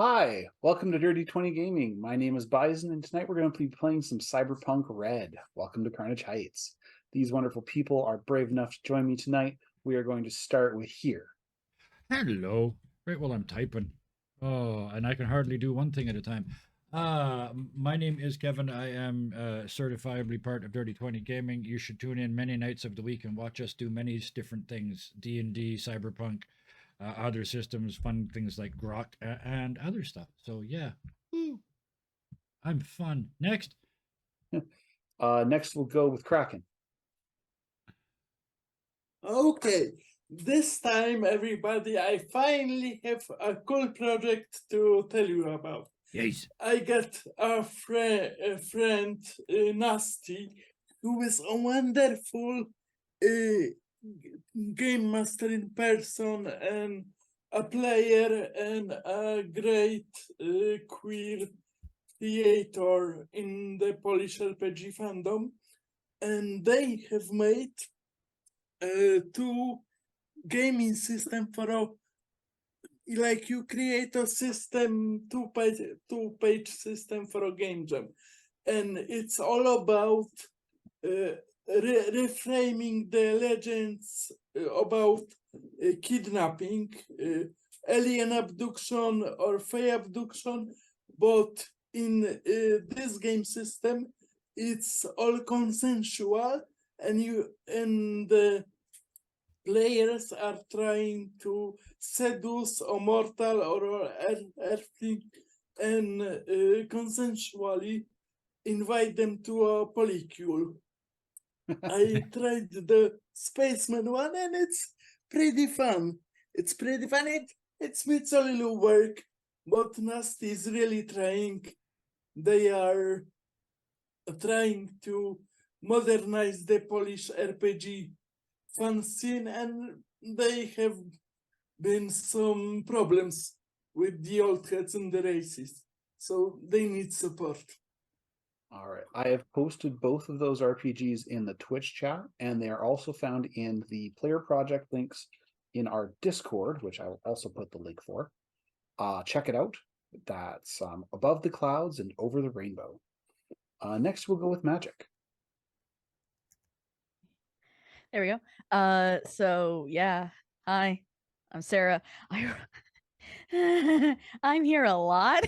Hi, welcome to Dirty 20 Gaming. My name is Bison, and tonight we're going to be playing some Cyberpunk Red. Welcome to Carnage Heights. These wonderful people are brave enough to join me tonight. We are going to start with here. Hello. Right while I'm typing. Oh, and I can hardly do one thing at a time. My name is Kevin. I am certifiably part of Dirty 20 Gaming. You should tune in many nights of the week and watch us do many different things. D&D, Cyberpunk, other systems, fun things like Grok, and other stuff. So yeah. Woo. I'm fun. Next. Next, we'll go with Kraken. Okay, this time, everybody, I finally have a cool project to tell you about. Yes. I got a friend, Nasty, who is a wonderful game master in person and a player and a great queer creator in the Polish RPG fandom. And they have made two gaming system for a, like you create a system, two page system for a game jam, and it's all about reframing the legends about kidnapping, alien abduction or fey abduction, but in this game system it's all consensual, and the players are trying to seduce a mortal or earthling and consensually invite them to a polycule. I tried the spaceman one and it's pretty fun. It needs a little work, but Nasty is really trying. They are trying to modernize the Polish RPG fan scene, and they have been some problems with the old heads and the races, so they need support. All right, I have posted both of those RPGs in the Twitch chat, and they are also found in the player project links in our Discord, which I will also put the link for. Check it out. That's Above the Clouds and Over the Rainbow. Next, we'll go with Magic. There we go. So yeah. Hi, I'm Sarah. I'm here a lot.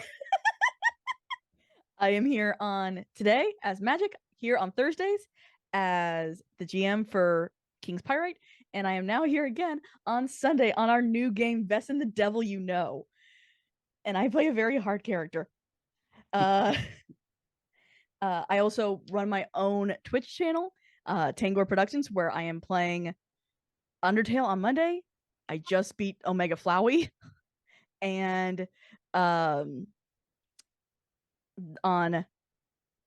I am here on today as Magic, here on Thursdays as the GM for King's Pyrite, and I am now here again on Sunday on our new game, Vess and the Devil You Know. And I play a very hard character. I also run my own Twitch channel, Tangor Productions, where I am playing Undertale on Monday. I just beat Omega Flowey. And on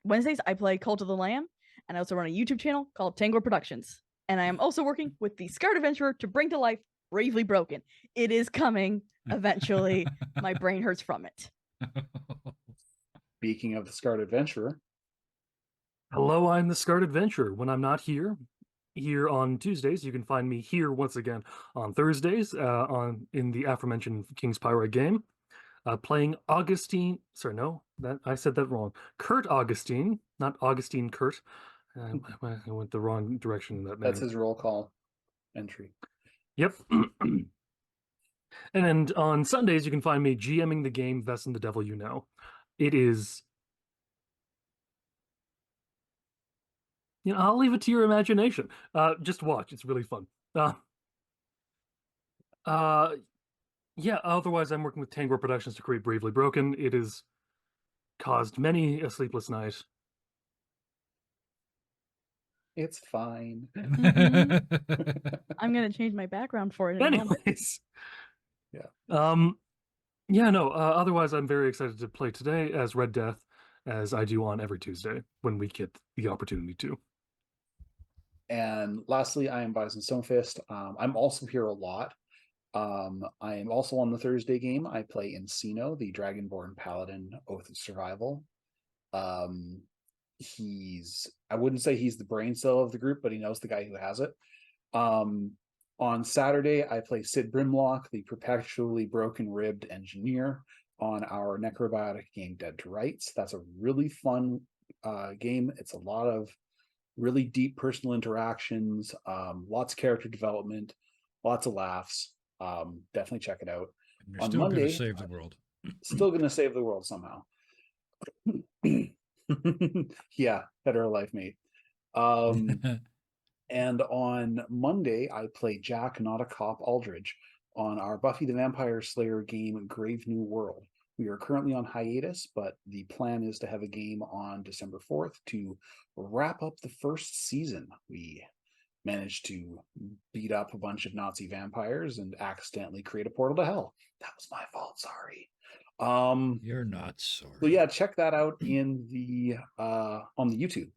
Wednesdays, I play Cult of the Lamb. And I also run a YouTube channel called Tangor Productions. And I am also working with the Scarred Adventurer to bring to life Bravely Broken. It is coming eventually. My brain hurts from it. Speaking of the Scarred Adventurer. Hello, I'm the Scarred Adventurer. When I'm not here on Tuesdays, you can find me here once again on Thursdays in the aforementioned King's Pyrite game, playing Augustine. Sorry, no, I said that wrong. Kurt Augustine, not Augustine Kurt. I went the wrong direction in that. That's his roll call entry. Yep. And on Sundays, you can find me GMing the game Vess and the Devil You Know. It is... I'll leave it to your imagination. Just watch. It's really fun. Yeah, otherwise I'm working with Tangor Productions to create Bravely Broken. It has caused many a sleepless night. It's fine. I'm going to change my background for it in a moment. Yeah. Yeah, no, otherwise I'm very excited to play today as Red Death, as I do on every Tuesday when we get the opportunity to. And lastly, I am Bison Stonefist. I'm also here a lot. I am also on the Thursday game. I play Encino, the Dragonborn Paladin, Oath of Survival. I wouldn't say he's the brain cell of the group, but he knows the guy who has it. On Saturday, I play Sid Brimlock, the perpetually broken-ribbed engineer. on our necrobiotic game Dead to Rights. That's a really fun game. It's a lot of really deep personal interactions, lots of character development, lots of laughs. Definitely check it out. And you're On still going Monday, to save the world. still going to save the world somehow. Yeah, better life, mate. And on Monday, I play Jack, not a cop, Aldridge on our Buffy the Vampire Slayer game, Grave New World. We are currently on hiatus, but the plan is to have a game on December 4th to wrap up the first season. We managed to beat up a bunch of Nazi vampires and accidentally create a portal to hell. That was my fault, sorry. You're not sorry. So yeah, check that out in the on the YouTube.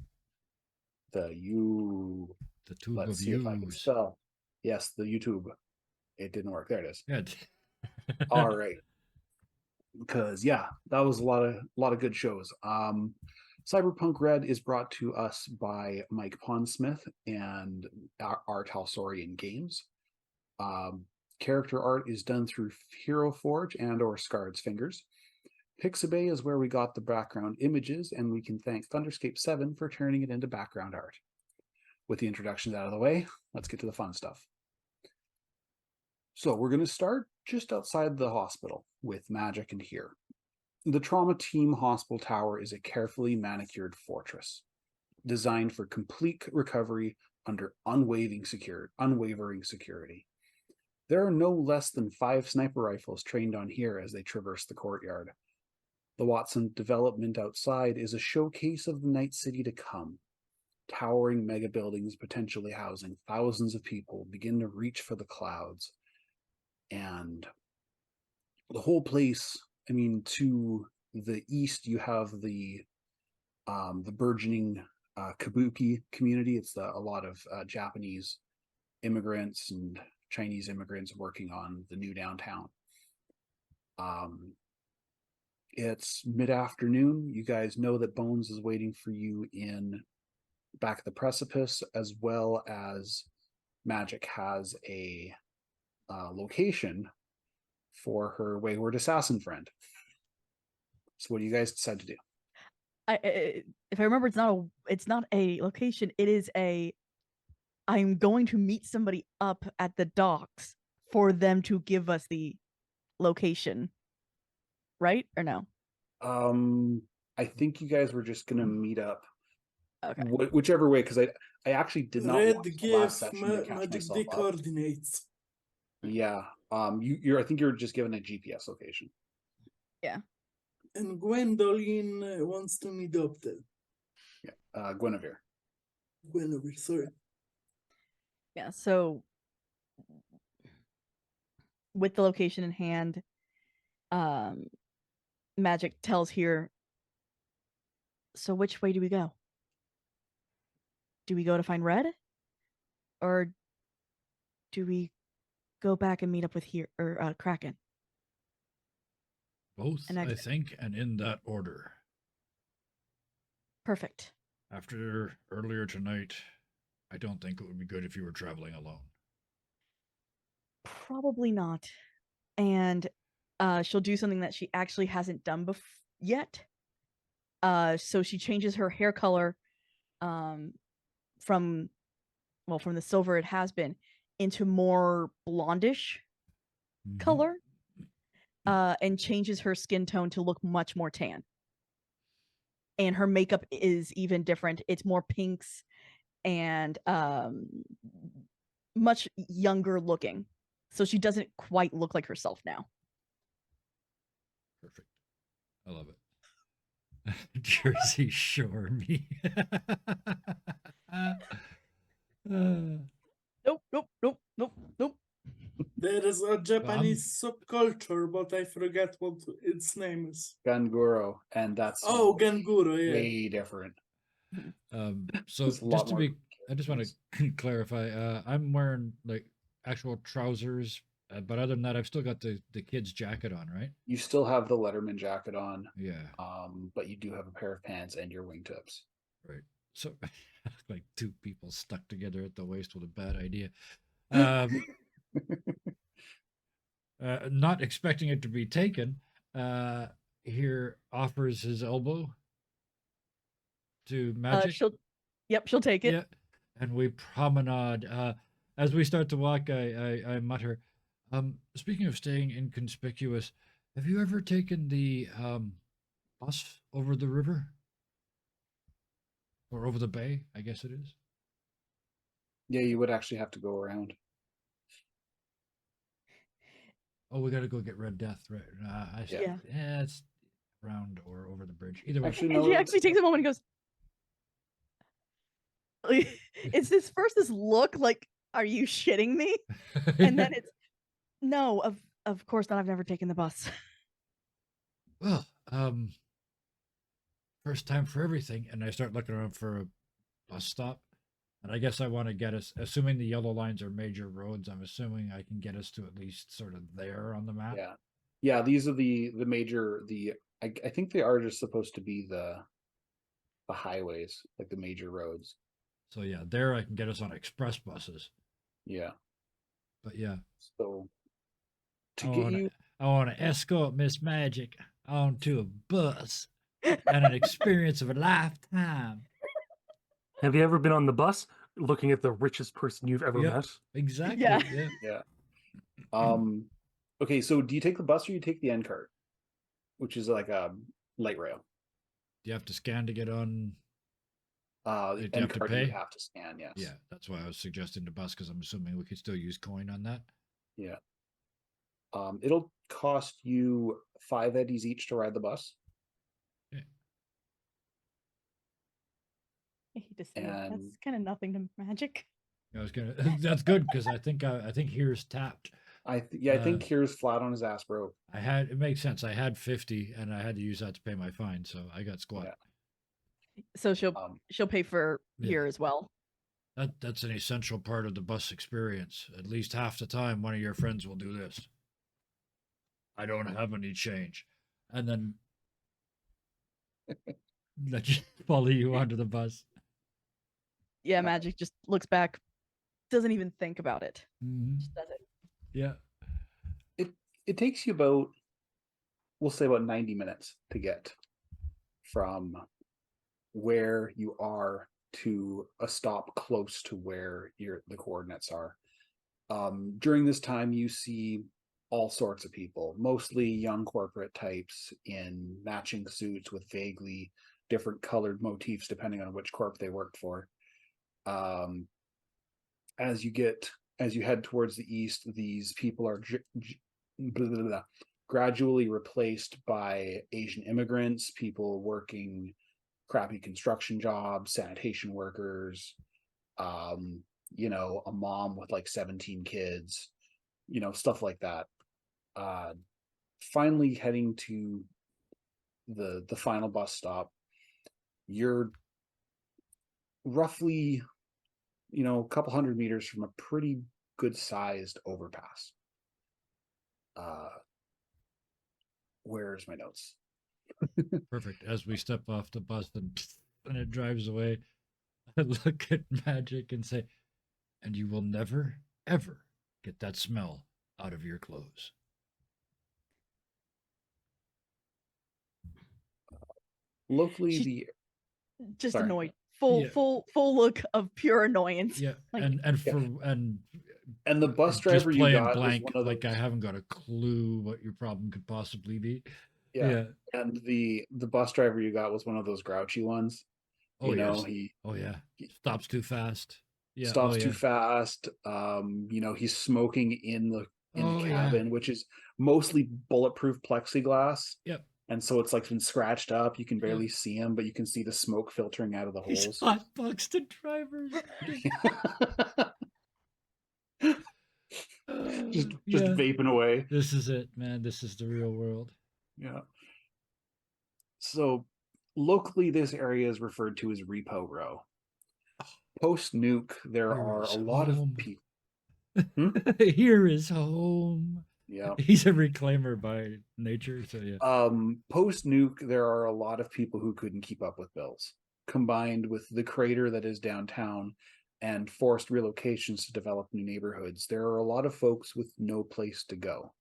The tube let's of see if I can yous. spell. Yes, the YouTube. It didn't work. There it is. Yeah. All right. Because yeah, that was a lot of good shows. Cyberpunk Red is brought to us by Mike Pondsmith and Art Halsorian Games. Character art is done through Hero Forge and or Scarred's Fingers. Pixabay is where we got the background images, and we can thank Thunderscape 7 for turning it into background art. With the introductions out of the way, let's get to the fun stuff. So we're going to start just outside the hospital with Magic and here. The Trauma Team Hospital Tower is a carefully manicured fortress designed for complete recovery under unwavering security. There are no less than 5 sniper rifles trained on here as they traverse the courtyard. The Watson development outside is a showcase of the Night City to come. Towering mega buildings potentially housing thousands of people begin to reach for the clouds. And the whole place, I mean, to the east, you have the burgeoning Kabuki community. It's a lot of Japanese immigrants and Chinese immigrants working on the new downtown. It's mid-afternoon. You guys know that Bones is waiting for you in back at the precipice, as well as Magic has a location for her wayward assassin friend. So what do you guys decide to do? If I remember, it's not a location. It is I'm going to meet somebody up at the docks for them to give us the location. Right or no? I think you guys were just gonna meet up. Okay. Whichever way, because I actually did not Red watch the give last section to catch magic myself the up. coordinates. Yeah. I think you're just given a GPS location. And Gwendolyn wants to meet up there. Yeah. Guinevere. Guinevere, sorry. Yeah. So with the location in hand, Magic tells here. So which way do we go? Do we go to find Red? Or do we go back and meet up with Kraken? Both, And I think, and in that order. Perfect. After earlier tonight, I don't think it would be good if you were traveling alone. Probably not. And she'll do something that she actually hasn't done yet. So she changes her hair color from the silver it has been into more blondish color, and changes her skin tone to look much more tan. And her makeup is even different. It's more pinks and much younger looking. So she doesn't quite look like herself now. Perfect. I love it. Jersey Shore me. Nope. There is a Japanese subculture, but I forget what its name is. Ganguro, and that's Ganguro, yeah. way different. So It's a lot just to more be, I just want to clarify. I'm wearing like actual trousers, but other than that, I've still got the kid's jacket on, right? You still have the Letterman jacket on, Yeah. but you do have a pair of pants and your wingtips. Right. So like 2 people stuck together at the waist with a bad idea. Not expecting it to be taken. here offers his elbow to Magic. She'll take it. Yeah, and we promenade. As we start to walk, I mutter, speaking of staying inconspicuous, have you ever taken the bus over the river? Or over the bay, I guess it is. Yeah, you would actually have to go around. Oh, we got to go get Red Death, right? Yeah. Yeah, it's around or over the bridge. Either way. Actually, And no. she actually takes a moment and goes, it's this look like, are you shitting me? And then it's, no, of course not. I've never taken the bus. Well, first time for everything, and I start looking around for a bus stop. And I guess I want to get us, assuming the yellow lines are major roads, I'm assuming I can get us to at least sort of there on the map. Yeah, yeah. These are the major. I think they are just supposed to be the highways, like the major roads. So yeah, there I can get us on express buses. Yeah. But yeah, So to I get wanna, you, I want to escort Miss Magic onto a bus and an experience of a lifetime. Have you ever been on the bus looking at the richest person you've ever Yep. met? Exactly. Yeah. Yeah. yeah. Okay, so do you take the bus or you take the end cart, which is like a light rail? Do you have to scan to get on? The You end have to cart you pay? have to scan. Yes. Yeah, that's why I was suggesting the bus because I'm assuming we could still use coin on that. Yeah. It'll cost you 5 eddies each to ride the bus. I hate to say it, that's And kind of nothing to Magic. I was gonna. That's good because I think here's tapped. I think here's flat on his ass, bro. It makes sense. I had 50 and I had to use that to pay my fine, so I got squat. Yeah. So she'll pay for Yeah. here as well. That's an essential part of the bus experience. At least half the time, one of your friends will do this. I don't have any change, and then let you follow you onto the bus. Yeah, Magic just looks back, doesn't even think about it. Mhm. Just does it. Yeah. It takes you about, we'll say about 90 minutes to get from where you are to a stop close to where the coordinates are. During this time, you see all sorts of people, mostly young corporate types in matching suits with vaguely different colored motifs depending on which corp they worked for. As you head towards the east, these people are gradually replaced by Asian immigrants, people working crappy construction jobs, sanitation workers, a mom with like 17 kids, stuff like that. Finally heading to the final bus stop, you're roughly, a couple hundred meters from a pretty good sized overpass. Where's my notes? Perfect. As we step off the bus and it drives away, I look at Magic and say, and you will never, ever get that smell out of your clothes. Locally, Just Sorry. annoyed. Yeah. Full look of pure annoyance. Yeah, Like, and the bus just driver you playing got blank, was one of like I those. haven't got a clue what your problem could possibly be. Yeah. And the bus driver you got was one of those grouchy ones. Oh yes. He Stops too fast. Yeah. stops too fast. He's smoking in the cabin, which is mostly bulletproof plexiglass. Yep. And so it's like been scratched up. You can barely see him, but you can see the smoke filtering out of the He's holes. hotboxed the drivers. just vaping away. This is it, man. This is the real world. Yeah. So locally, this area is referred to as Repo Row. Post nuke, there are a lot of people. Here is home. Yeah. He's a reclaimer by nature, so yeah. Post nuke, there are a lot of people who couldn't keep up with bills, combined with the crater that is downtown and forced relocations to develop new neighborhoods. There are a lot of folks with no place to go,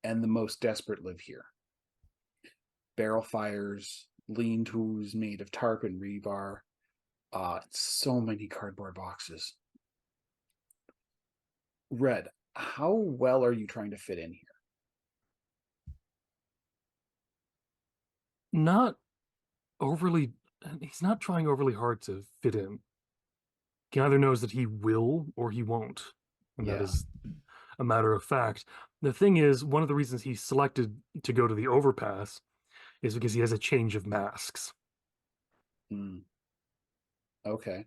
and the most desperate live here. barrel fires, lean-tos made of tarp and rebar. So many cardboard boxes. Red, how well are you trying to fit in here? Not overly. He's not trying overly hard to fit in. He either knows that he will or he won't, and that Yeah. is a matter of fact. The thing is, one of the reasons he selected to go to the overpass is because he has a change of masks, Hmm. Okay.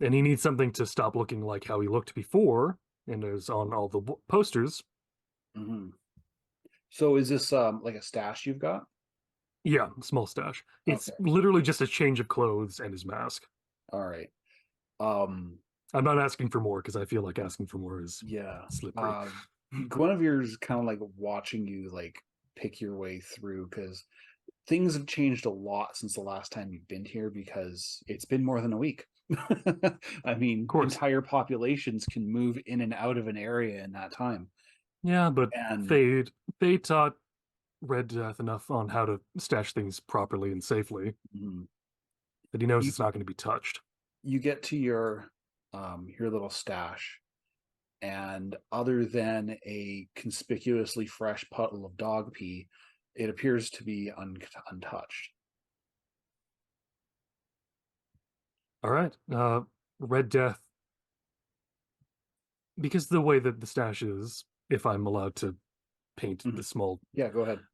and he needs something to stop looking like how he looked before, and is on all the posters. Hmm. So is this like a stash you've got? Yeah, small stash. It's Okay. literally just a change of clothes and his mask. All right. Um, I'm not asking for more because I feel like asking for more is yeah. slippery. Guinevere's kind of like watching you like pick your way through because things have changed a lot since the last time you've been here because it's been more than a week. I mean, course. entire populations can move in and out of an area in that time. Yeah, but And Fade taught Red Death enough on how to stash things properly and safely mm, that he knows you it's not going to be touched. you get to your little stash, and other than a conspicuously fresh puddle of dog pee, it appears to be untouched. All right. Red Death, because the way that the stash is, if I'm allowed to paint Mhm. the small, Yeah, go ahead.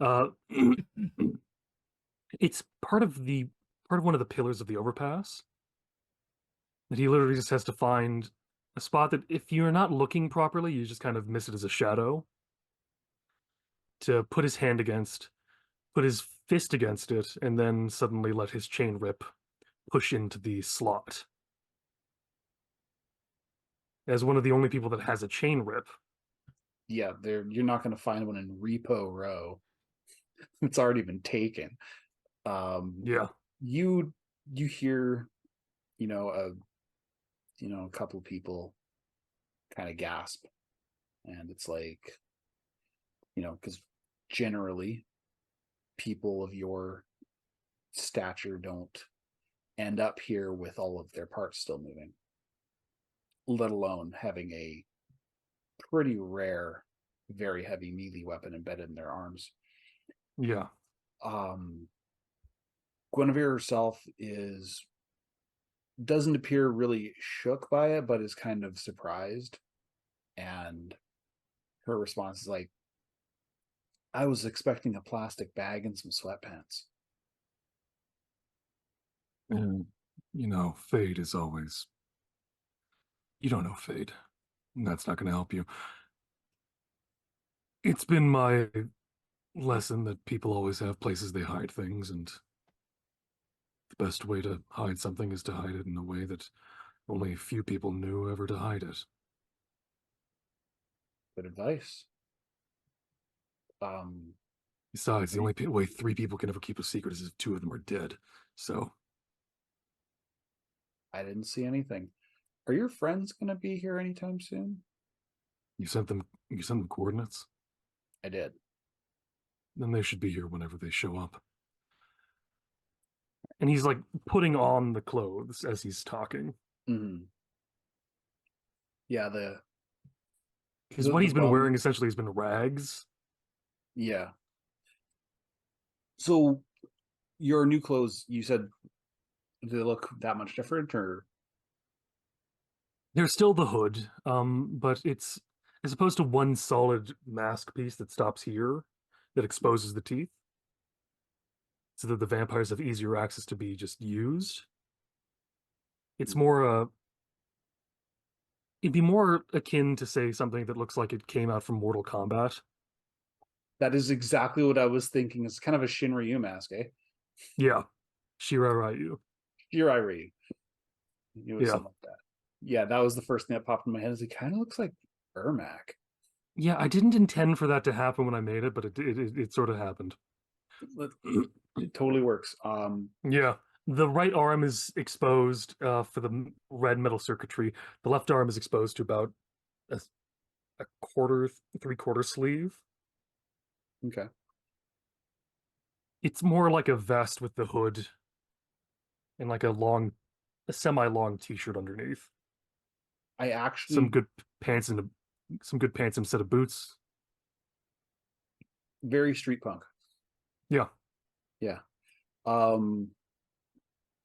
it's part of one of the pillars of the overpass that he literally just has to find a spot that if you're not looking properly, you just kind of miss it as a shadow to put his hand against, put his fist against it, and then suddenly let his chain rip, push into the slot. As one of the only people that has a chain rip, Yeah, you're not going to find one in Repo Row. It's already been taken. yeah, You hear, you know, a couple of people kind of gasp, and it's like, because generally people of your stature don't end up here with all of their parts still moving, let alone having a pretty rare, very heavy melee weapon embedded in their arms. yeah. Guinevere herself doesn't appear really shook by it, but is kind of surprised. And her response is like, I was expecting a plastic bag and some sweatpants. And, Fade is always. You don't know Fade. That's not going to help you. It's been my lesson that people always have places they hide things, and the best way to hide something is to hide it in a way that only a few people knew ever to hide it. Good advice. Um, Besides, the only way 3 people can ever keep a secret is if 2 of them are dead. So, I didn't see anything. Are your friends going to be here anytime soon? you sent them coordinates? I did. Then they should be here whenever they show up. And he's like putting on the clothes as he's talking. Mm-hmm. Yeah, Because the what he's been bum. wearing essentially has been rags. Yeah. So your new clothes, you said, do they look that much different, or? There's still the hood, but it's as opposed to one solid mask piece that stops here, that exposes the teeth, so that the vampires have easier access to be just used. It's more it'd be more akin to say something that looks like it came out from Mortal Kombat. That is exactly what I was thinking. It's kind of a Shinryu mask, eh? Yeah, Shira Ryu. Shirai Ryu. It was Yeah, something like that. Yeah, that was the first thing that popped in my head. Is it kind of looks like Ermac. yeah. I didn't intend for that to happen when I made it, but it sort of happened. It totally works. Yeah. The right arm is exposed for the red metal circuitry. The left arm is exposed to about a quarter, 3/4 sleeve. Okay. It's more like a vest with the hood and like a semi-long t-shirt underneath. I Some actually good pants and some good pants instead of boots. very street punk. Yeah. Yeah.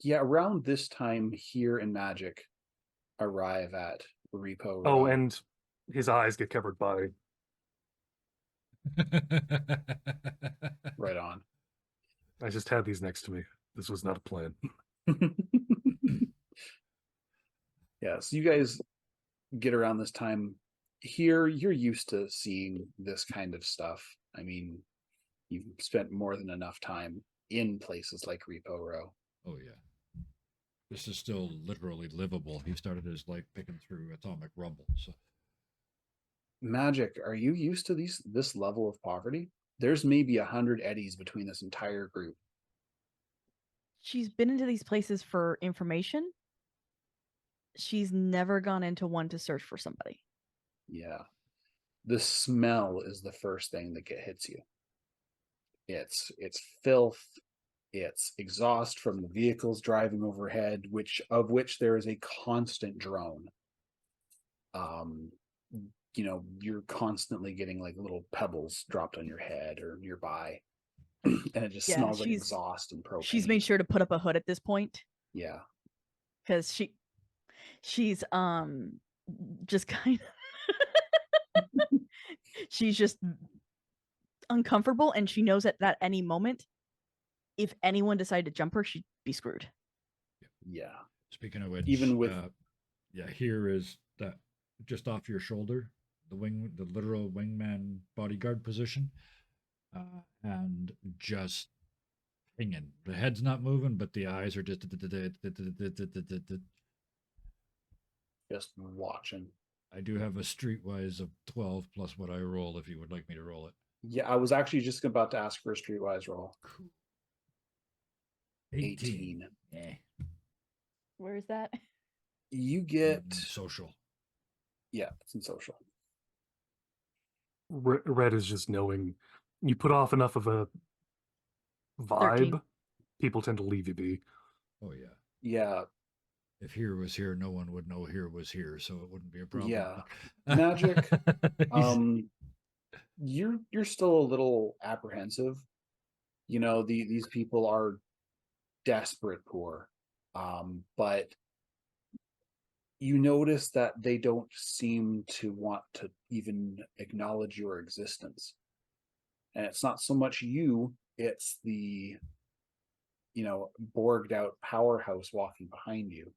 Yeah, around this time here in Magic arrive at Repo Oh, Row. and his eyes get covered by Right on. I just had these next to me. This was not a plan. Yeah, so you guys get around this time here. You're used to seeing this kind of stuff. I mean, you've spent more than enough time in places like Repo Row. Oh yeah. This is still literally livable. He started his life picking through atomic rubble. So Magic, are you used to this level of poverty? There's maybe 100 eddies between this entire group. She's been into these places for information. She's never gone into one to search for somebody. Yeah. The smell is the first thing that hits you. It's filth, it's exhaust from the vehicles driving overhead, which there is a constant drone. You know, you're constantly getting like little pebbles dropped on your head or nearby. And it just Yeah, smells like exhaust and propane. She's made sure to put up a hood at this point Yeah. because she's just kind of she's just uncomfortable, and she knows at any moment if anyone decided to jump her, she'd be screwed. Yeah. speaking of which, Even with yeah, here is that just off your shoulder, the literal wingman bodyguard position, and just pinging. The head's not moving, but the eyes are just watching. I do have a streetwise of 12 plus what I roll if you would like me to roll it. Yeah, I was actually just about to ask for a streetwise roll. Cool. 18. Yeah. Where is that? You get social. Yeah, it's in social. Red is just knowing you put off enough of a vibe, 13. people tend to leave you be. Oh yeah. Yeah. If here was here, no one would know here was here, so it wouldn't be a problem. Yeah. Magic. You're still a little apprehensive. You know, these people are desperate poor. But you notice that they don't seem to want to even acknowledge your existence. And it's not so much you, it's the, you know, borged out powerhouse walking behind you.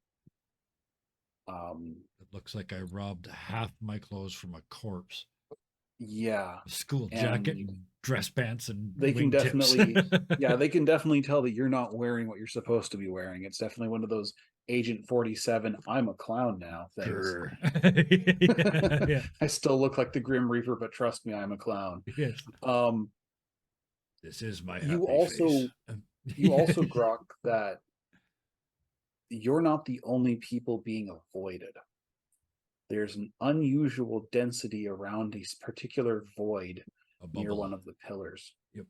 It looks like I robbed half my clothes from a corpse. Yeah. A school jacket and dress pants and they can definitely yeah, they can definitely tell that you're not wearing what you're supposed to be wearing. It's definitely one of those Agent 47 I'm a clown now things. Yeah. I still look like the Grim Reaper, but trust me, I'm a clown. Yes. This is my happy you also face. you also grok that you're not the only people being avoided. There's an unusual density around a particular void near one of the pillars. Yep.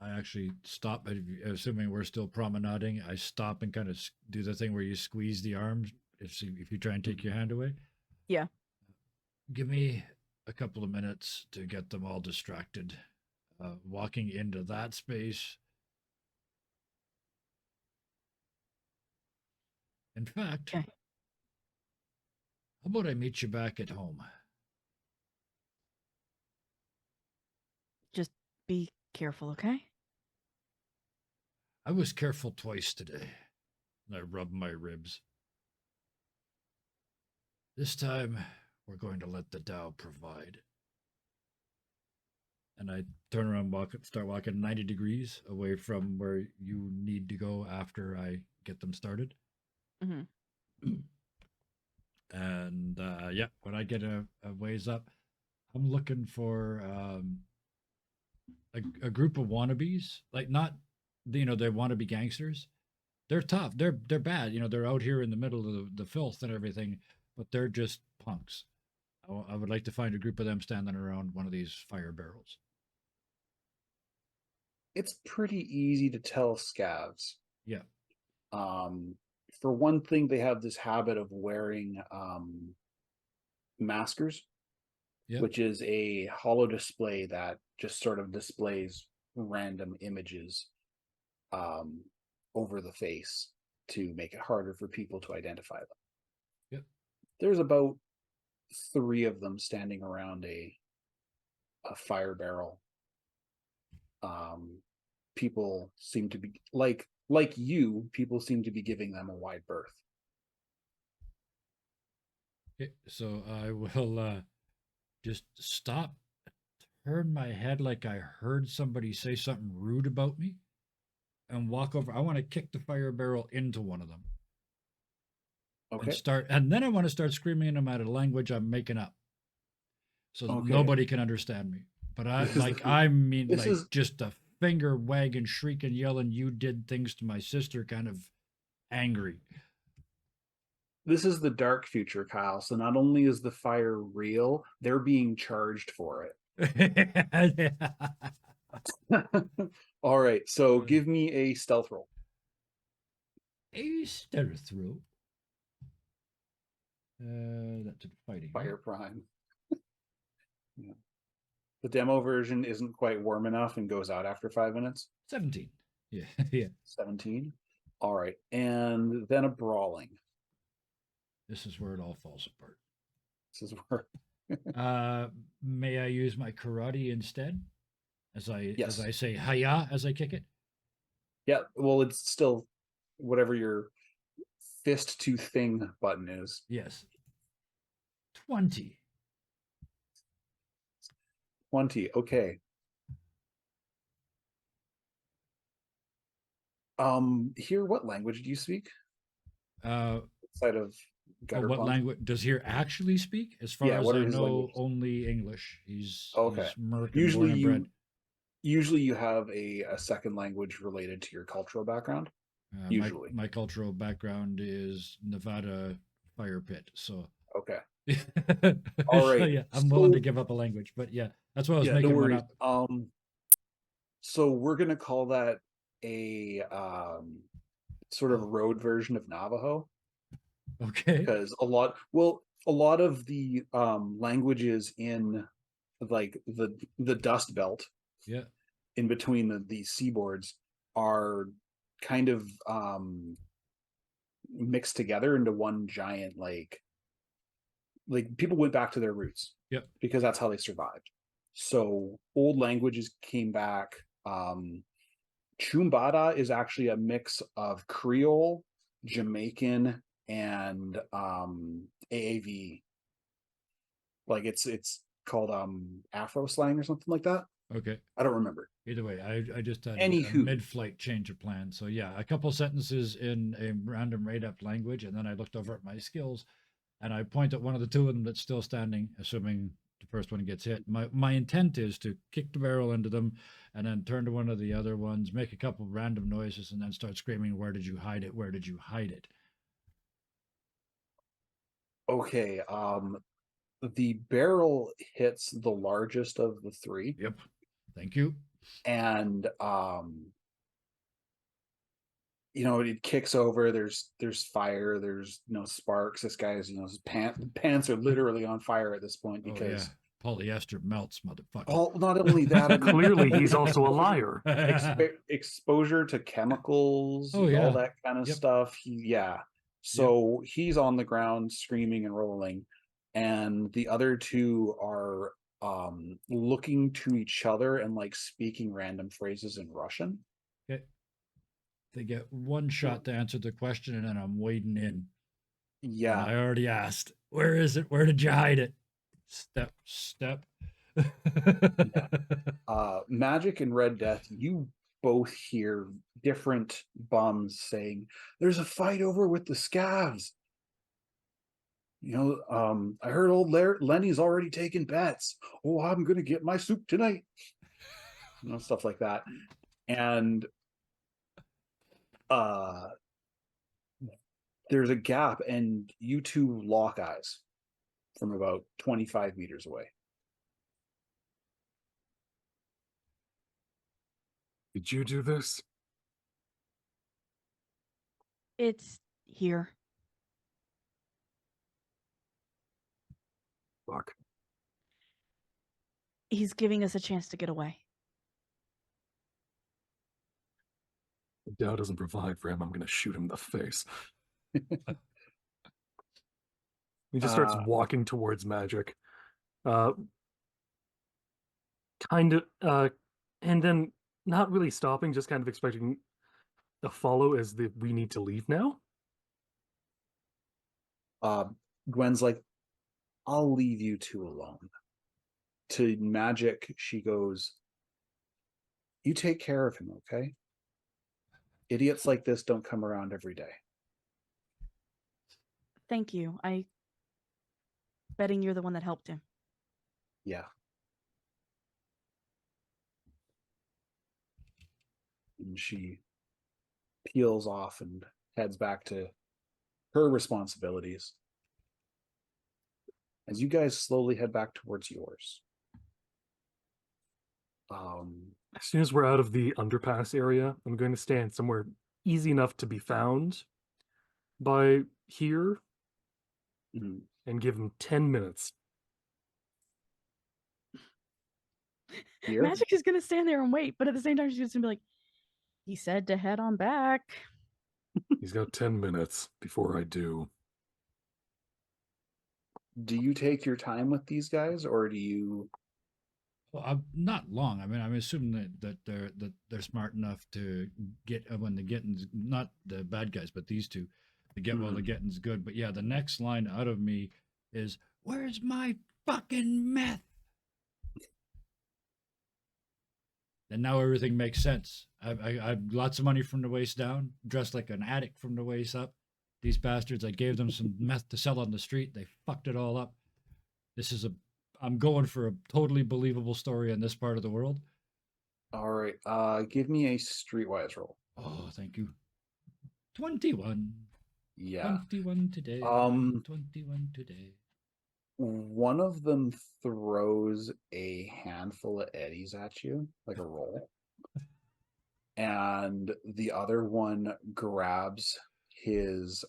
I actually stop, assuming we're still promenading, I stop and kind of do the thing where you squeeze the arms if you try and take your hand away. Yeah. Give me a couple of minutes to get them all distracted. Walking into that space. In fact, Okay. how about I meet you back at home? Just be careful, okay? I was careful twice today. I rub my ribs. This time, we're going to let the Tao provide. And I turn around, start walking 90 degrees away from where you need to go after I get them started. Mm-hmm. And yeah, when I get a ways up, I'm looking for a group of wannabes, like not, you know, they're wannabe gangsters. They're tough. They're bad. You know, they're out here in the middle of the filth and everything, but they're just punks. I would like to find a group of them standing around one of these fire barrels. It's pretty easy to tell scavs. Yeah. For one thing, they have this habit of wearing maskers, Yep. which is a hollow display that just sort of displays random images over the face to make it harder for people to identify them. Yep. There's about 3 of them standing around a fire barrel. People seem to be like you. People seem to be giving them a wide berth. Okay, so I will just stop, turn my head like I heard somebody say something rude about me, and walk over. I want to kick the fire barrel into one of them. Okay. And then I want to start screaming at them out of language I'm making up, so Okay. nobody can understand me. But just a finger wagging, shrieking, yelling, "You did things to my sister," kind of angry. This is the dark future, Kyle. So not only is the fire real, they're being charged for it. All right. So give me a stealth roll. A stealth roll. That's a fighting. Fire Right? Prime. Yeah. The demo version isn't quite warm enough and goes out after 5 minutes. 17. Yeah, yeah. 17. All right. And then a brawling. This is where it all falls apart. This is where May I use my karate instead? As I Yes. say hiya as I kick it? Yeah, well, it's still whatever your fist to thing button is. Yes. 20. 20. Okay. Here, what language do you speak? Outside of gutter what punk? language does here actually speak? As far Yeah, as what are I his know, languages? Only English. He's Okay. American Usually born and you bred. usually you have a second language related to your cultural background. Usually. My cultural background is Nevada fire pit. So Okay. All right. So, yeah, I'm willing to give up a language, but yeah, that's what I was Yeah, no making one worries. up. So we're gonna call that a sort of road version of Navajo, Okay. because a lot of the languages in like the Dust Belt Yeah. in between the seaboards are kind of mixed together into one giant like people went back to their roots. Yep. Because that's how they survived. So old languages came back. Chumbada is actually a mix of Creole, Jamaican, and AAV. Like it's called Afro slang or something like that. Okay. I don't remember. Either way, I just had a Anywho. mid-flight change of plan. So yeah, a couple sentences in a random made-up language, and then I looked over at my skills, and I point at one of the 2 of them that's still standing, assuming the first one gets hit. My intent is to kick the barrel into them, and then turn to one of the other ones, make a couple random noises, and then start screaming, "Where did you hide it? Where did you hide it?" Okay. The barrel hits the largest of the 3. Yep. Thank you. And it kicks over. There's fire. There's sparks. This guy's his pants are literally on fire at this point because polyester melts, motherfucker. Oh, not only that, Clearly he's also a liar. Exposure to chemicals, Oh, yeah. all that kind of Yep. stuff. So he's on the ground screaming and rolling, and the other 2 are looking to each other and like speaking random phrases in Russian. Okay. They get 1 shot to answer the question, and then I'm wading in. Yeah. And I already asked, "Where is it? Where did you hide it?" Step. Magic and Red Death, you both hear different bums saying, "There's a fight over with the scavs. I heard old Lenny's already taken bets. Oh, I'm gonna get my soup tonight." Stuff like that. And there's a gap, and you 2 lock eyes from about 25 meters away. Did you do this? It's here. Fuck. He's giving us a chance to get away. If Dow doesn't provide for him, I'm going to shoot him in the face. He just starts walking towards Magic. Kind of, and then not really stopping, just kind of expecting a follow as the we need to leave now. Gwen's like, I'll leave you two alone. To Magic, she goes, you take care of him, okay? Idiots like this don't come around every day. Thank you. I betting you're the one that helped him. Yeah. And she peels off and heads back to her responsibilities. As you guys slowly head back towards yours. As soon as we're out of the underpass area, I'm going to stand somewhere easy enough to be found by here mhm. and give him 10 minutes. Here? Magic is gonna stand there and wait, but at the same time, she's gonna be like, he said to head on back. He's got 10 minutes before I do. Do you take your time with these guys, or do you? Well, not long. I mean, I'm assuming that they're smart enough to get when the getting's not the bad guys, but these two, to get while the getting's good. But yeah, the next line out of me is, "Where's my fucking meth?" And now everything makes sense. I've lots of money from the waist down, dressed like an addict from the waist up. These bastards, I gave them some meth to sell on the street. They fucked it all up. I'm going for a totally believable story in this part of the world. All right. Give me a streetwise roll. Oh, thank you. 21. Yeah. 21 today. 21 today. One of them throws a handful of eddies at you, like a roll. And the other one grabs his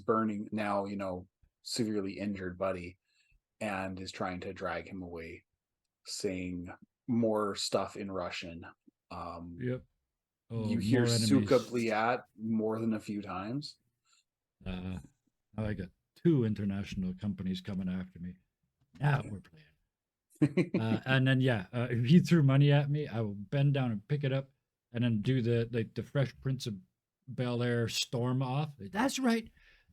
burning, now, severely injured buddy and is trying to drag him away, saying more stuff in Russian. Yep. Oh, You hear more Suka enemies. Bliat more than a few times. Now I got 2 international companies coming after me. Now we're playing. And then if he threw money at me, I will bend down and pick it up, and then do the Fresh Prince of Bel Air storm off. That's right.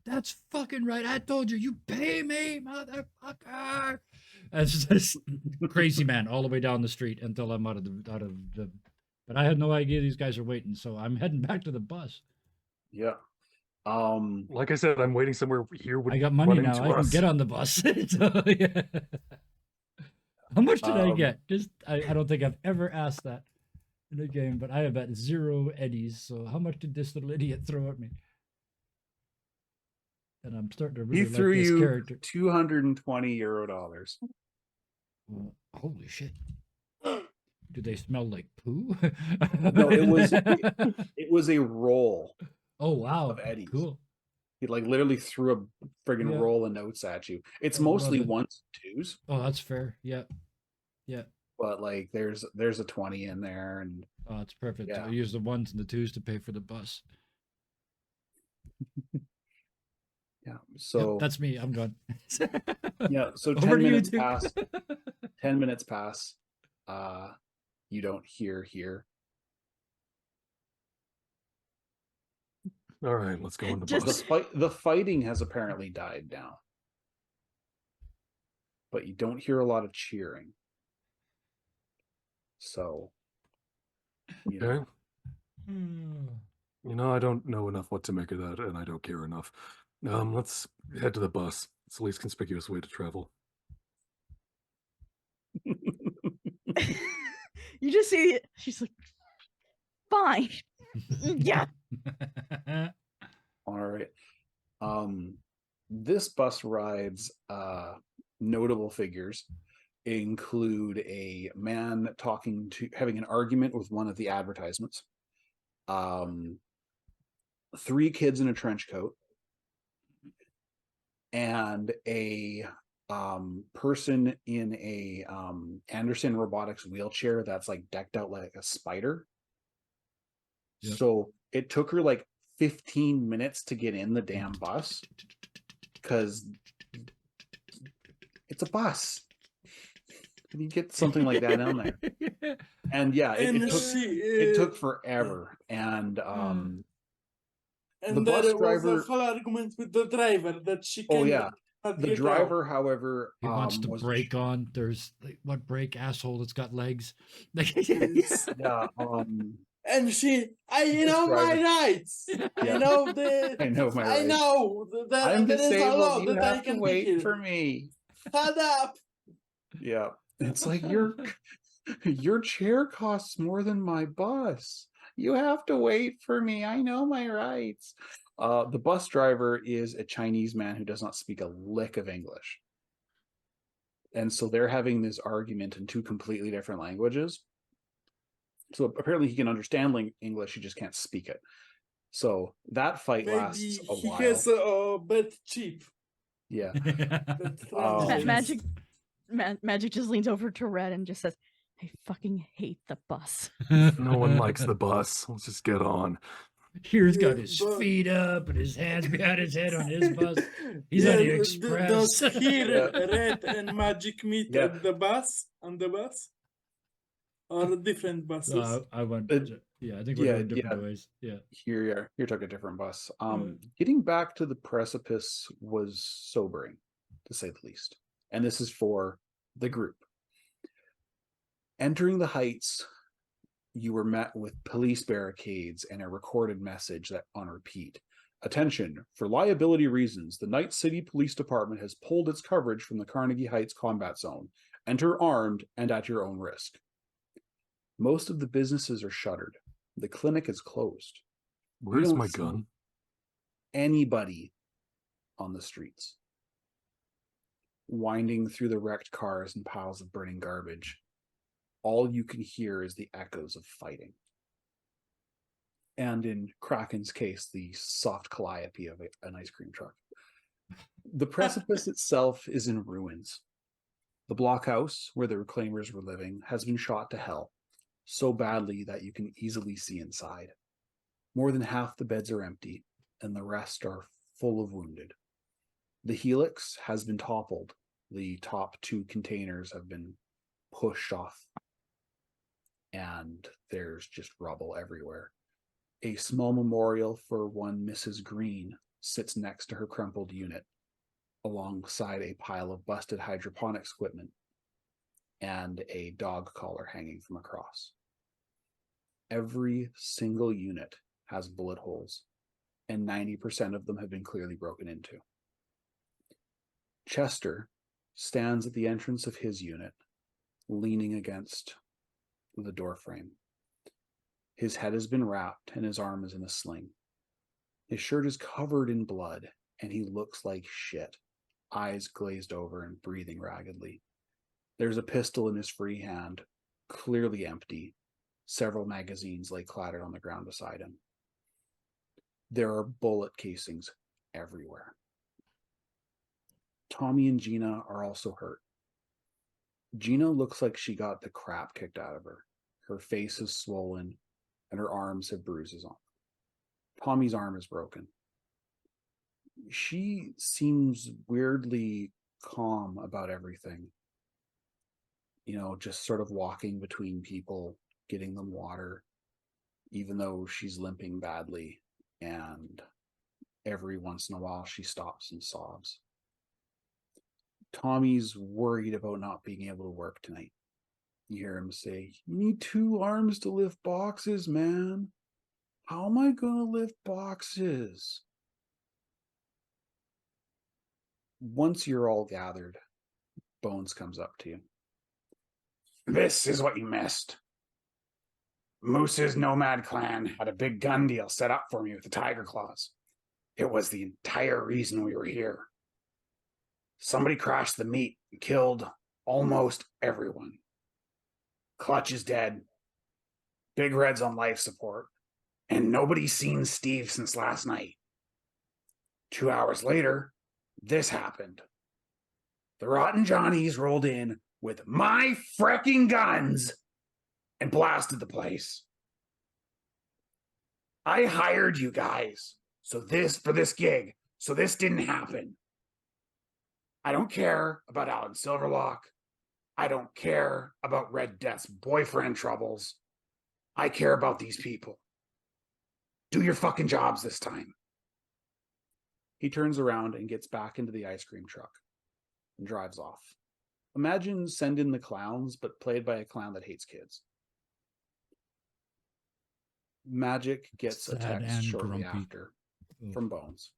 That's fucking right. I told you. You pay me, motherfucker. It's just crazy man all the way down the street until I'm out of the. But I had no idea these guys are waiting, so I'm heading back to the bus. Yeah. Like I said, I'm waiting somewhere here. I got money now. I can us. get on the bus. So, yeah. How much did I get? Just I don't think I've ever asked that in a game, but I have at 0 eddies. So how much did this little idiot throw at me? And I'm starting to really he threw like this you character. €220. Oh, holy shit! Do they smell like poo? No, it was a roll. Oh wow! Of eddies. Cool. He literally threw a friggin' Yeah. roll of notes at you. It's I love mostly it. 1s and 2s, Oh, that's fair. Yeah. but there's a 20 in there, and Oh, it's perfect. Yeah. I use the 1s and the 2s to pay for the bus. yeah. So Yep, that's me. I'm gone. yeah. So Over 10 to you minutes two. pass. 10 minutes pass. You don't hear here. All right, let's go on the Just- bus. The fighting has apparently died down, but you don't hear a lot of cheering. So, Okay. I don't know enough what to make of that, and I don't care enough. Let's head to the bus. It's the least conspicuous way to travel. You just see it. She's like, fine. Yeah. all right. This bus rides notable figures include a man having an argument with one of the advertisements, 3 kids in a trench coat, and a person in a Anderson Robotics wheelchair that's like decked out like a spider. Yep. So it took her like 15 minutes to get in the damn bus because it's a bus. You get something like that down there. And yeah, And it took forever. And and the bus there was driver, a whole argument with the driver that she oh can yeah, not the get driver, however, He wants to was brake on. There's like, what brake, asshole? It's got legs. Yes. yeah, and she, I This know my driver- rights. Yeah. I know the. I know my I rights. know that I'm there is a disabled. law You that I have to can be wait here. for me. Shut up. Yeah, it's like your chair costs more than my bus. You have to wait for me. I know my rights. The bus driver is a Chinese man who does not speak a lick of English. And so they're having this argument in 2 completely different languages. So apparently he can understand English, he just can't speak it. So that fight Maybe lasts a he while. has a bed cheap. Yeah. That Oh. translates. Magic just leans over to Red and just says, I fucking hate the bus. No one likes the bus. Let's just get on. Here's got Yeah, his but- feet up and his hands behind his head on his bus. He's on the express. Does here Yeah. Red and Magic meet Yeah. at the bus? On the bus? Or different buses? No, I went. Yeah, I think we're yeah, going different yeah. ways. Yeah. Here you took a different bus. Mm. Getting back to the precipice was sobering, to say the least. And this is for the group. Entering the heights, you were met with police barricades and a recorded message that on repeat. Attention, for liability reasons, the Night City Police Department has pulled its coverage from the Carnegie Heights combat zone. Enter armed and at your own risk. Most of the businesses are shuttered. The clinic is closed. Where's don't my see gun? Anybody on the streets. Winding through the wrecked cars and piles of burning garbage, all you can hear is the echoes of fighting. And in Kraken's case, the soft calliope of an ice cream truck. The precipice itself is in ruins. The blockhouse where the reclaimers were living has been shot to hell, so badly that you can easily see inside. More than half the beds are empty, and the rest are full of wounded. The helix has been toppled. The top 2 containers have been pushed off, and there's just rubble everywhere. A small memorial for one Mrs. Green sits next to her crumpled unit, alongside a pile of busted hydroponics equipment and a dog collar hanging from a cross. Every single unit has bullet holes, and 90% of them have been clearly broken into. Chester stands at the entrance of his unit, leaning against the doorframe. His head has been wrapped and his arm is in a sling. His shirt is covered in blood, and he looks like shit, eyes glazed over and breathing raggedly. There's a pistol in his free hand, clearly empty. Several magazines lay clattered on the ground beside him. There are bullet casings everywhere. Tommy and Gina are also hurt. Gina looks like she got the crap kicked out of her. Her face is swollen, and her arms have bruises on them. Tommy's arm is broken. She seems weirdly calm about everything. You know, just sort of walking between people, getting them water, even though she's limping badly, and every once in a while she stops and sobs. Tommy's worried about not being able to work tonight. You hear him say, "You need 2 arms to lift boxes, man. How am I going to lift boxes?" Once you're all gathered, Bones comes up to you. "This is what you missed. Moose's nomad clan had a big gun deal set up for me with the Tiger Claws. It was the entire reason we were here. Somebody crashed the meet and killed almost everyone. Clutch is dead. Big Red's on life support. And nobody's seen Steve since last night. 2 hours later, this happened. The Rotten Johnnies rolled in with my fricking guns and blasted the place. I hired you guys for this gig, so this didn't happen. I don't care about Alan Silverlock. I don't care about Red Death's boyfriend troubles. I care about these people. Do your fucking jobs this time. He turns around and gets back into the ice cream truck and drives off. Imagine Send in the Clowns, but played by a clown that hates kids. Magic gets a Sad text and shortly grumpy. after from Bones.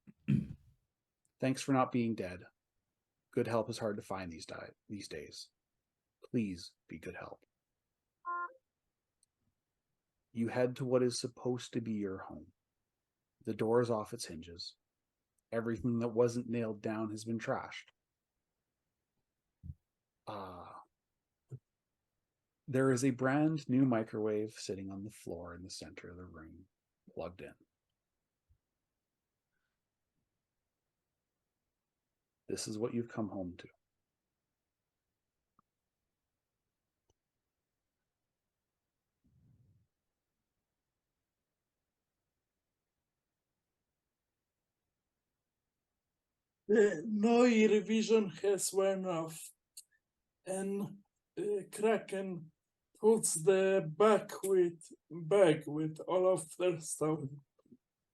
Thanks for not being dead. Good help is hard to find these days. Please be good help. You head to what is supposed to be your home. The door is off its hinges. Everything that wasn't nailed down has been trashed. There is a brand new microwave sitting on the floor in the center of the room, plugged in. This is what you've come home to. The noise revision has worn off, and Kraken puts the bag with all of their stuff,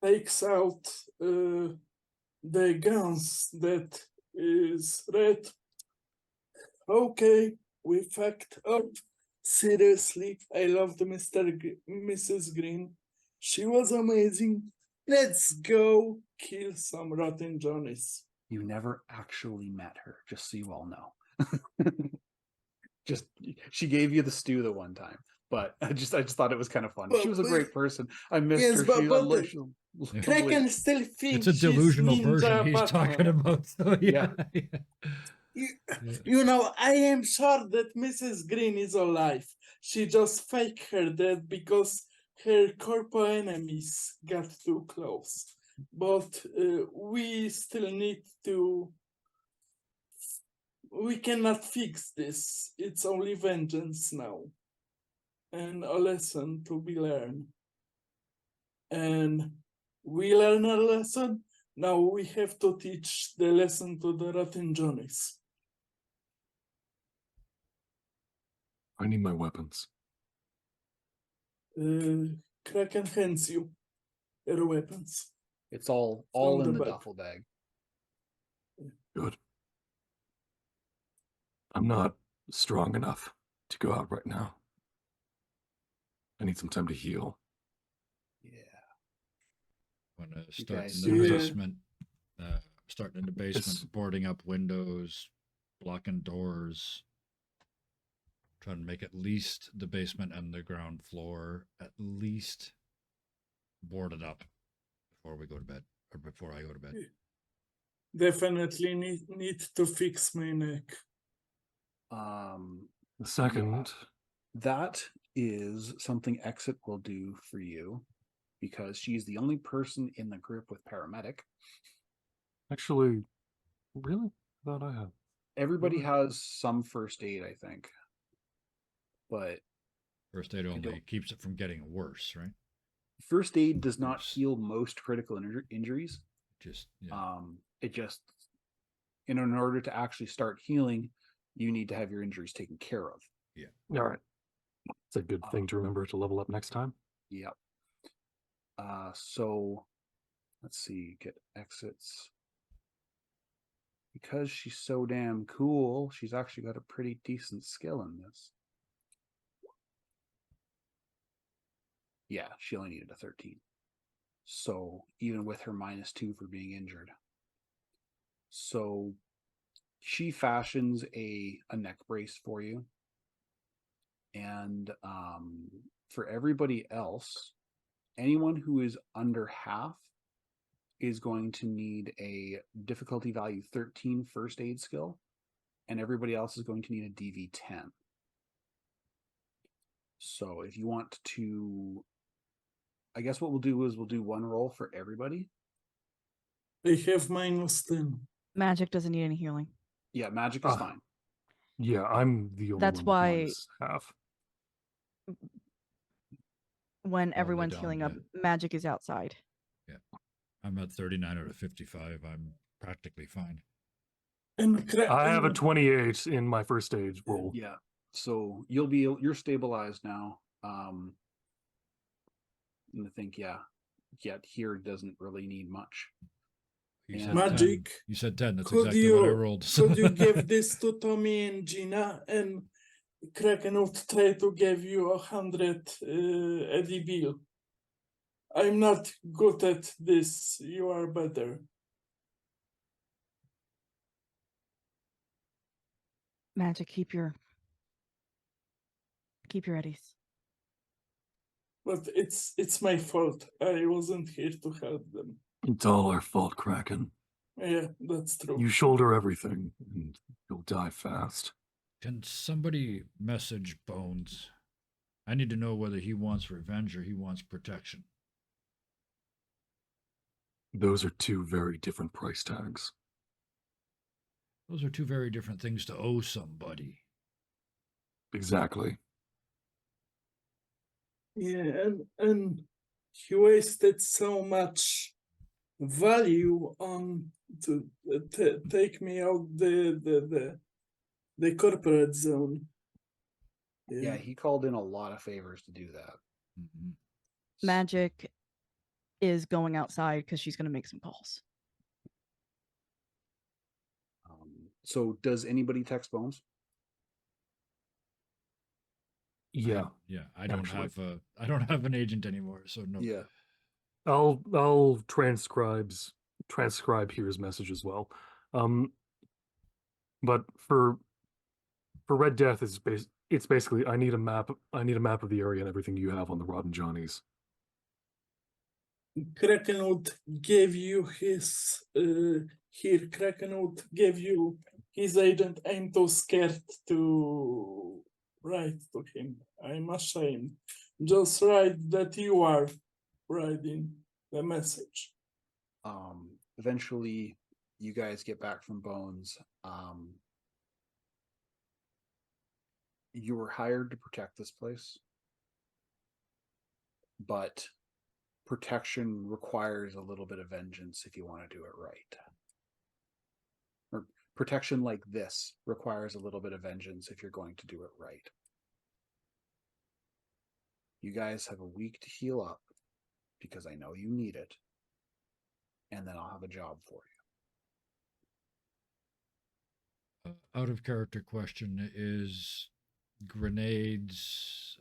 takes out the guns that is red. Okay, we fucked up. Seriously, I loved Mrs. Green. She was amazing. Let's go kill some rotten Johnnies. You never actually met her, just so you all know. Just she gave you the stew the one time, but I just thought it was kind of funny. She was a great person. I missed Yes, her. but- She's but lovely. Kraken still thinks It's a delusional she's person Ninja he's Batman. talking about. So yeah. You, Yeah. you know, I am sure that Mrs. Green is alive. She just faked her death because her corpo enemies got too close. But we still need to. We cannot fix this. It's only vengeance now. And a lesson to be learned. And we learn a lesson. Now we have to teach the lesson to the Rotten Johnnies. I need my weapons. Kraken hands you your weapons. It's all From in the the back. duffel bag. Good. I'm not strong enough to go out right now. I need some time to heal. Yeah. Want to You start guys in the see- basement. Starting in the basement, It's- boarding up windows, blocking doors. Trying to make at least the basement and the ground floor at least boarded up before we go to bed, or before I go to bed. Definitely need to fix my neck. The second, That is something Exit will do for you because she's the only person in the group with paramedic. actually, really? I thought I had. Everybody Really? has some first aid, I think. But First aid only don't- keeps it from getting worse, right? first aid does not Oops. heal most critical injuries. Just yeah. It just, in order to actually start healing, you need to have your injuries taken care of. All right. It's a good thing to remember to level up next time. Yep. So let's see, get exits. Because she's so damn cool, she's actually got a pretty decent skill in this. Yeah, she only needed a 13. So even with her -2 for being injured. So she fashions a neck brace for you. And for everybody else, anyone who is under half is going to need a difficulty value 13 first aid skill, and everybody else is going to need a DV10. So if you want to, I guess what we'll do is we'll do one roll for everybody. I have -10. Magic doesn't need any healing. Yeah, magic is Ah. fine. Yeah, I'm the only That's one why- with -half. When I'll go everyone's down healing up, then. magic is outside. I'm at 39 out of 55. I'm practically fine. And I have a and 28 in my first stage roll. Yeah. So you're stabilized now. And I think, yet here doesn't really need much. You Yeah. said Magic. 10. You said 10. That's Could exactly what I you- rolled. could you give this to Tommy and Gina, and Kraken would try to give you 100 Eddie bill. I'm not good at this. You are better. Magic, keep your eddies. But it's my fault. I wasn't here to help them. It's all our fault, Kraken. Yeah, that's true. You shoulder everything, and you'll die fast. Can somebody message Bones? I need to know whether he wants revenge or he wants protection. Those are two very different price tags. Those are two very different things to owe somebody. Exactly. Yeah, and he wasted so much value on to take me out the corporate zone. Yeah, he called in a lot of favors to do that. Mhm. Magic is going outside because she's going to make some calls. So does anybody text Bones? Yeah. I don't actually. have an agent anymore, so no. Yeah. I'll transcribe here's message as well. But for Red Death it's basically I need a map of the area and everything you have on the Rod and Johnnies. Kraken would give you his here. Kraken would give you his agent. I'm too scared to write to him. I'm ashamed. Just write that you are writing the message. Eventually you guys get back from Bones. You were hired to protect this place, but protection requires a little bit of vengeance if you want to do it right. Or protection like this requires a little bit of vengeance if you're going to do it right. You guys have a week to heal up because I know you need it, and then I'll have a job for you. Out of character question, is grenades,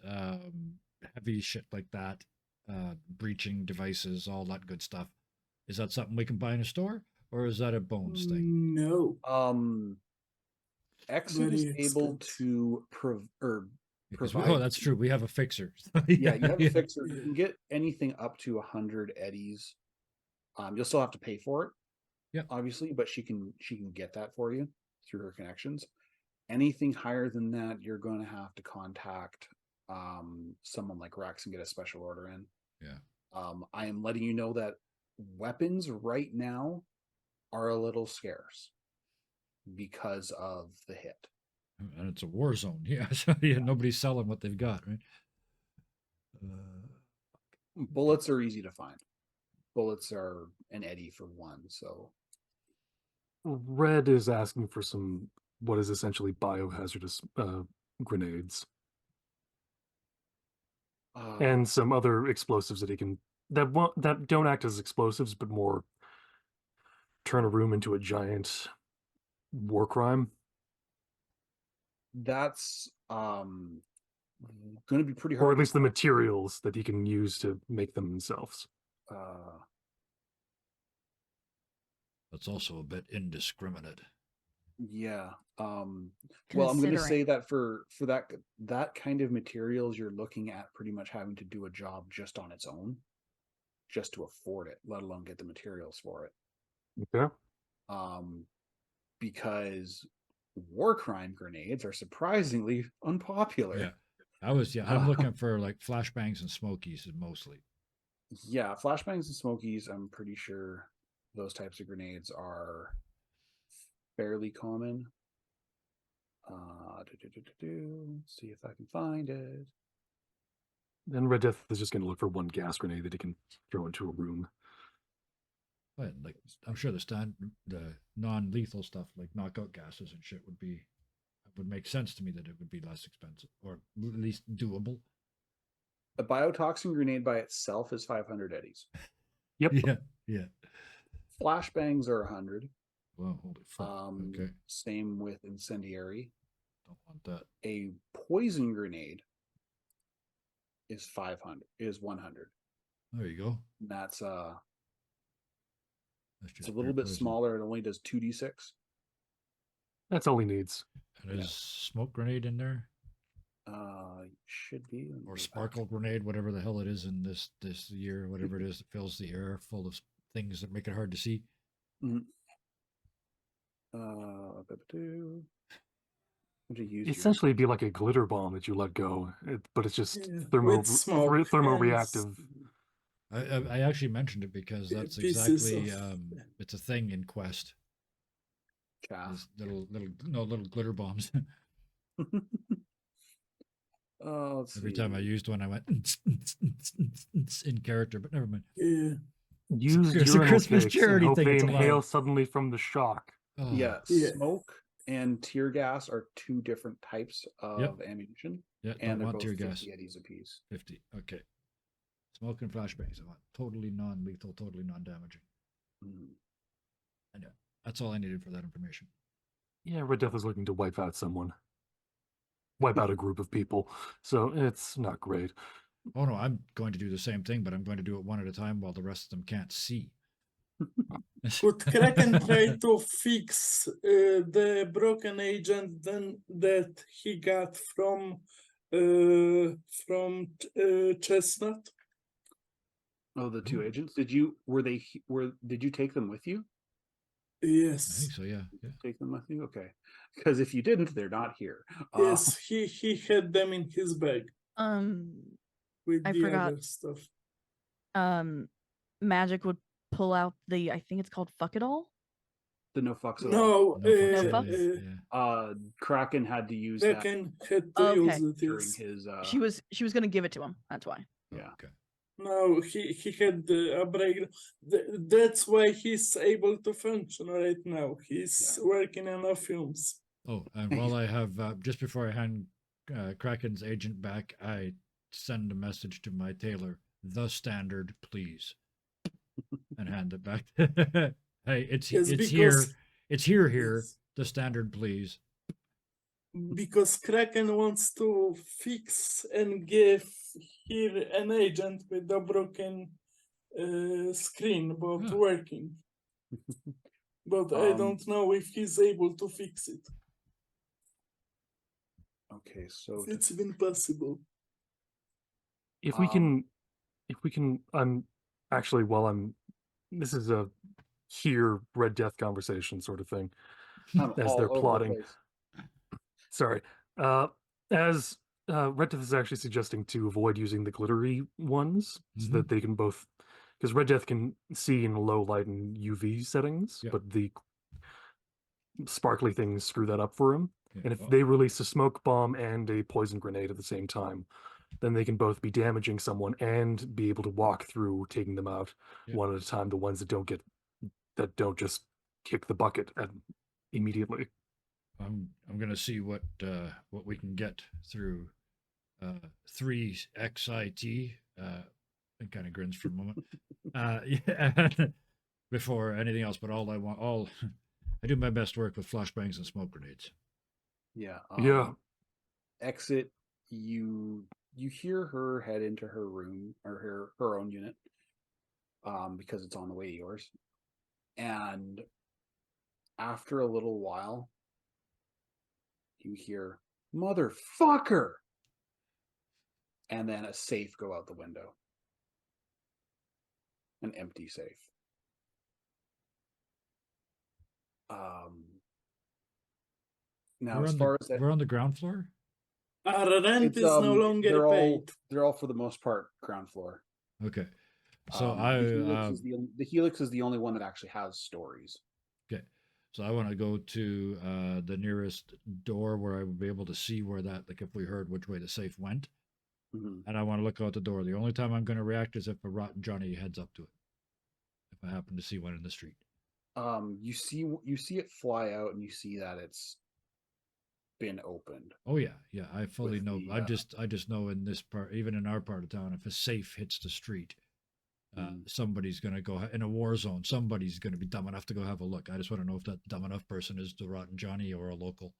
heavy shit like that, breaching devices, all that good stuff, is that something we can buy in a store, or is that a Bones thing? No. Exit is Very able expensive. to Because provide. that's true. We have a fixer. Yeah, you have a fixer. You can get anything up to 100 eddies. You'll still have to pay for it. Yeah, obviously, but she can get that for you through her connections. Anything higher than that, you're going to have to contact someone like Rex and get a special order in. Yeah. I am letting you know that weapons right now are a little scarce because of the hit. And it's a war zone. Yeah. So yeah, nobody's selling what they've got, right? Bullets are easy to find. Bullets are an eddy for one, so Red is asking for some what is essentially biohazardous grenades and some other explosives that he can that don't act as explosives but more turn a room into a giant war crime. That's going to be pretty hard. Or at least the materials that he can use to make them themselves. That's also a bit indiscriminate. Yeah. Well, I'm going to say Considering. that for that kind of materials, you're looking at pretty much having to do a job just on its own, just to afford it, let alone get the materials for it. Okay. Because war crime grenades are surprisingly unpopular. Yeah. I'm looking for like flashbangs and smokies mostly. Yeah, flashbangs and smokies, I'm pretty sure those types of grenades are fairly common. Let's see if I can find it. Then Red Death is just going to look for one gas grenade that he can throw into a room. But like, I'm sure the non-lethal stuff like knockout gases and shit would make sense to me that it would be less expensive or at least doable. A biotoxin grenade by itself is 500 eddies. Yep. Yeah, yeah. Flashbangs are 100. Well, holy fuck. Okay, Same with incendiary. don't want that. A poison grenade is 100. There you go. And that's That's it's just a little pure bit poison. smaller. It only does 2d6. That's all he needs. And is smoke grenade in there Should be. Let me or go back. sparkle grenade, whatever the hell it is in this year, whatever it is that fills the air full of things that make it hard to see. Mhm. Would you use Essentially, it'd be like a glitter bomb that you let go, but it's just Yeah, thermo with smoke and thermoreactive. I actually mentioned it because that's pieces exactly of- it's a thing in Quest. chaff? These little glitter bombs. Let's Every time I see. used one, I went in character, but never mind. Yeah. Use It's a urinal Christmas cakes charity and hope thing, they it's inhale allowed. suddenly from the shock. Oh, Yeah, Yeah. smoke and tear gas are two different types of ammunition, yeah. and Don't they're want both tear 50 gas. eddies apiece. 50. Okay. Smoke and flashbangs. I want totally non-lethal, totally non-damaging. Mm. I know. That's all I needed for that information. Yeah, Red Death is looking to wipe out someone. Wipe out a group of people. So it's not great. Oh no, I'm going to do the same thing, but I'm going to do it one at a time while the rest of them can't see. Could Kraken try to fix the broken agent then that he got from Chestnut? Oh, the two Ooh. agents. Did you take them with you? I Yes. think so, yeah. Take them with you? Okay. Because if you didn't, they're not here. Yes, he had them in his bag with I the forgot. other stuff. Magic would pull out the, I think it's called Fuck It All. The no fucks at all. No, No fucks No at all, fucks? yeah. Kraken had to use that Kraken had to Okay. use it. during Yes. his. She was gonna give it to him. That's why. Yeah. Okay. No, he had a break. That's why he's able to function right now. He's working on a films. Oh, and while I have, just before I hand Kraken's agent back, I send a message to my tailor, the standard, please, and hand it back. Hey, it's Yes, here. because- It's here. Yes. The standard, please. Because Kraken wants to fix and give here an agent with a broken screen, but Ah. working. But I Um, don't know if he's able to fix it. Okay, so It's been possible. If we can, I'm actually, this is a here Red Death conversation sort of thing. I'm as all they're over the plotting. place. Sorry. As Red Death is actually suggesting to avoid using the glittery ones so that they can both, because Red Death can see in low light and UV settings, Yep. but the sparkly things screw that up for him. Yeah, And if well, they release a smoke bomb and a poison grenade at the same time, then they can both be damaging someone and be able to walk through taking them out Yeah. one at a time. The ones that don't just kick the bucket immediately. I'm gonna see what we can get through 3XIT. It kind of grins for a moment. Yeah, before anything else, but I do my best work with flashbangs and smoke grenades. Yeah. Yeah. Exit. You hear her head into her room or her own unit. Because it's on the way to yours. And after a little while, you hear "motherfucker," and then a safe go out the window. an empty safe. Now, We're as on far the as that, we're on the ground floor. Our rent it's is no longer paid. they're all for the most part ground floor. Okay. So The Helix is the only one that actually has stories. okay. So I want to go to the nearest door where I would be able to see where that, like, if we heard which way the safe went, Mhm. and I want to look out the door. The only time I'm going to react is if a rotten Johnny heads up to it. If I happen to see one in the street. You see it fly out, and you see that it's been opened. Oh yeah, yeah. I fully With know. the, I just know in this part, even in our part of town, if a safe hits the street, somebody's going to go in a war zone. Somebody's going to be dumb enough to go have a look. I just want to know if that dumb enough person is the rotten Johnny or a local.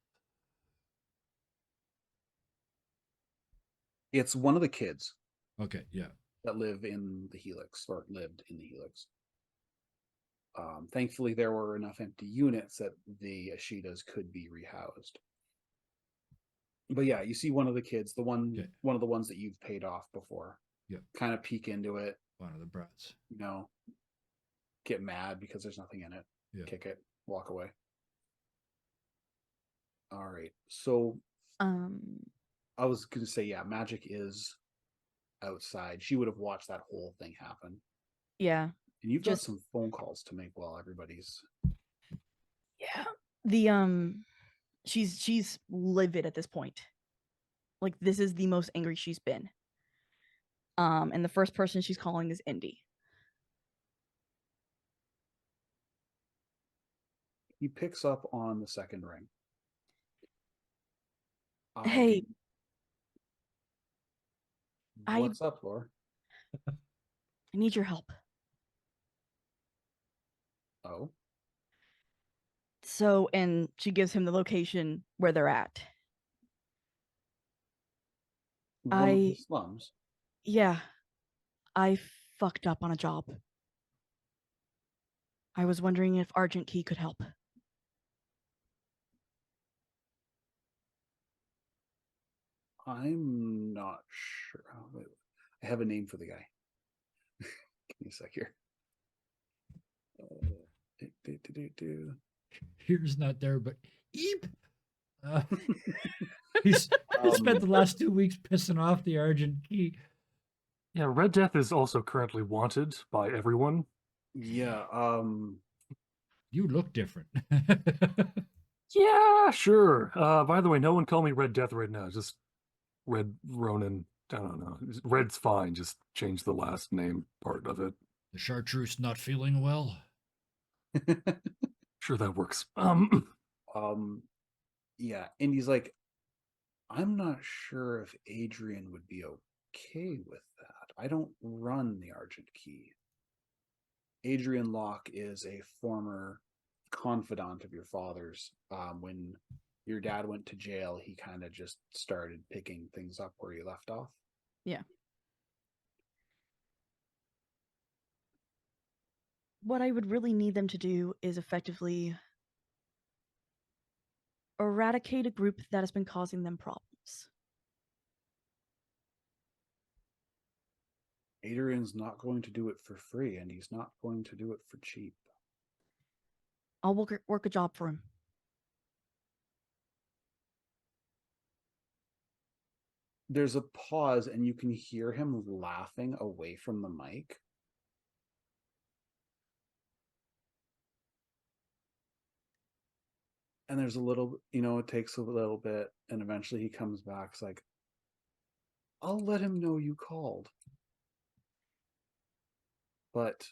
It's one of the kids Okay, yeah. that live in the Helix, or lived in the Helix. Thankfully, there were enough empty units that the Ashidas could be rehoused. But yeah, you see one of the kids, Okay. one of the ones that you've paid off before. Yep. Kind of peek into it, One of the brats. Get mad because there's nothing in it. Yeah. Kick it, walk away. All right. So I was gonna say, yeah, Magic is outside. She would have watched that whole thing happen. Yeah. And you've got some phone calls to make while everybody's. Yeah. The she's livid at this point. Like, this is the most angry she's been. And the first person she's calling is Indy. He picks up on the second ring. Hey, What's up, Laura? I need your help. Oh, So, and she gives him the location where they're at. one of the slums. Yeah, I fucked up on a job. I was wondering if Argent Key could help. I'm not sure. Oh, wait. I have a name for the guy. Give me a sec here. Here's not there, but Eep. He's spent the last 2 weeks pissing off the Argent Key. Yeah, Red Death is also currently wanted by everyone. Yeah. You look different. Yeah, sure. By the way, no one call me Red Death right now. Just Red Ronin. I don't know. Red's fine. Just change the last name part of it. The chartreuse not feeling well. Sure, that works. Yeah. And he's like, I'm not sure if Adrian would be okay with that. I don't run the Argent Key. Adrian Locke is a former confidant of your father's. When your dad went to jail, he kind of just started picking things up where he left off. Yeah. What I would really need them to do is effectively eradicate a group that has been causing them problems. Adrian's not going to do it for free, and he's not going to do it for cheap. I'll work a job for him. There's a pause, and you can hear him laughing away from the mic. And there's a little, it takes a little bit, and eventually he comes back. It's like, I'll let him know you called. But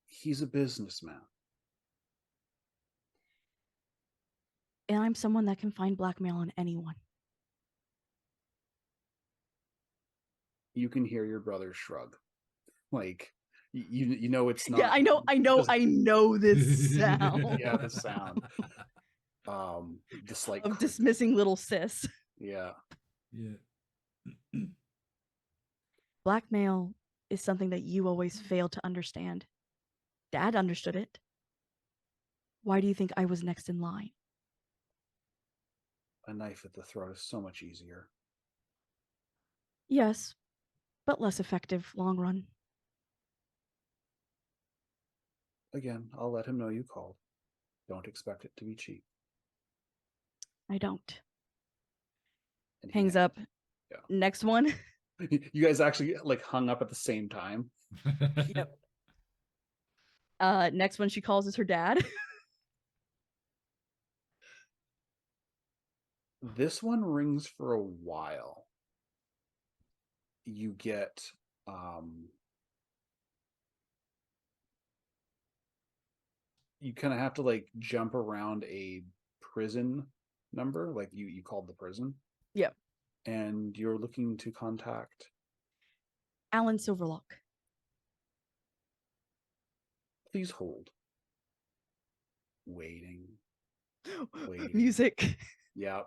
he's a businessman. And I'm someone that can find blackmail in anyone. You can hear your brother shrug. Like, you know it's not. Yeah, I know this sound. Yeah, the sound. Just like of dismissing little sis. Yeah. Yeah. Blackmail is something that you always fail to understand. Dad understood it. Why do you think I was next in line? A knife at the throat is so much easier. Yes, but less effective long run. Again, I'll let him know you called. Don't expect it to be cheap. I don't. And he Hangs up. Yeah. Next one. You guys actually like hung up at the same time. Yep. Next one she calls is her dad. This one rings for a while. You get you kind of have to like jump around a prison number, like you called the prison. Yep. And you're looking to contact Alan Silverlock. Please hold. Waiting. Music. Yeah.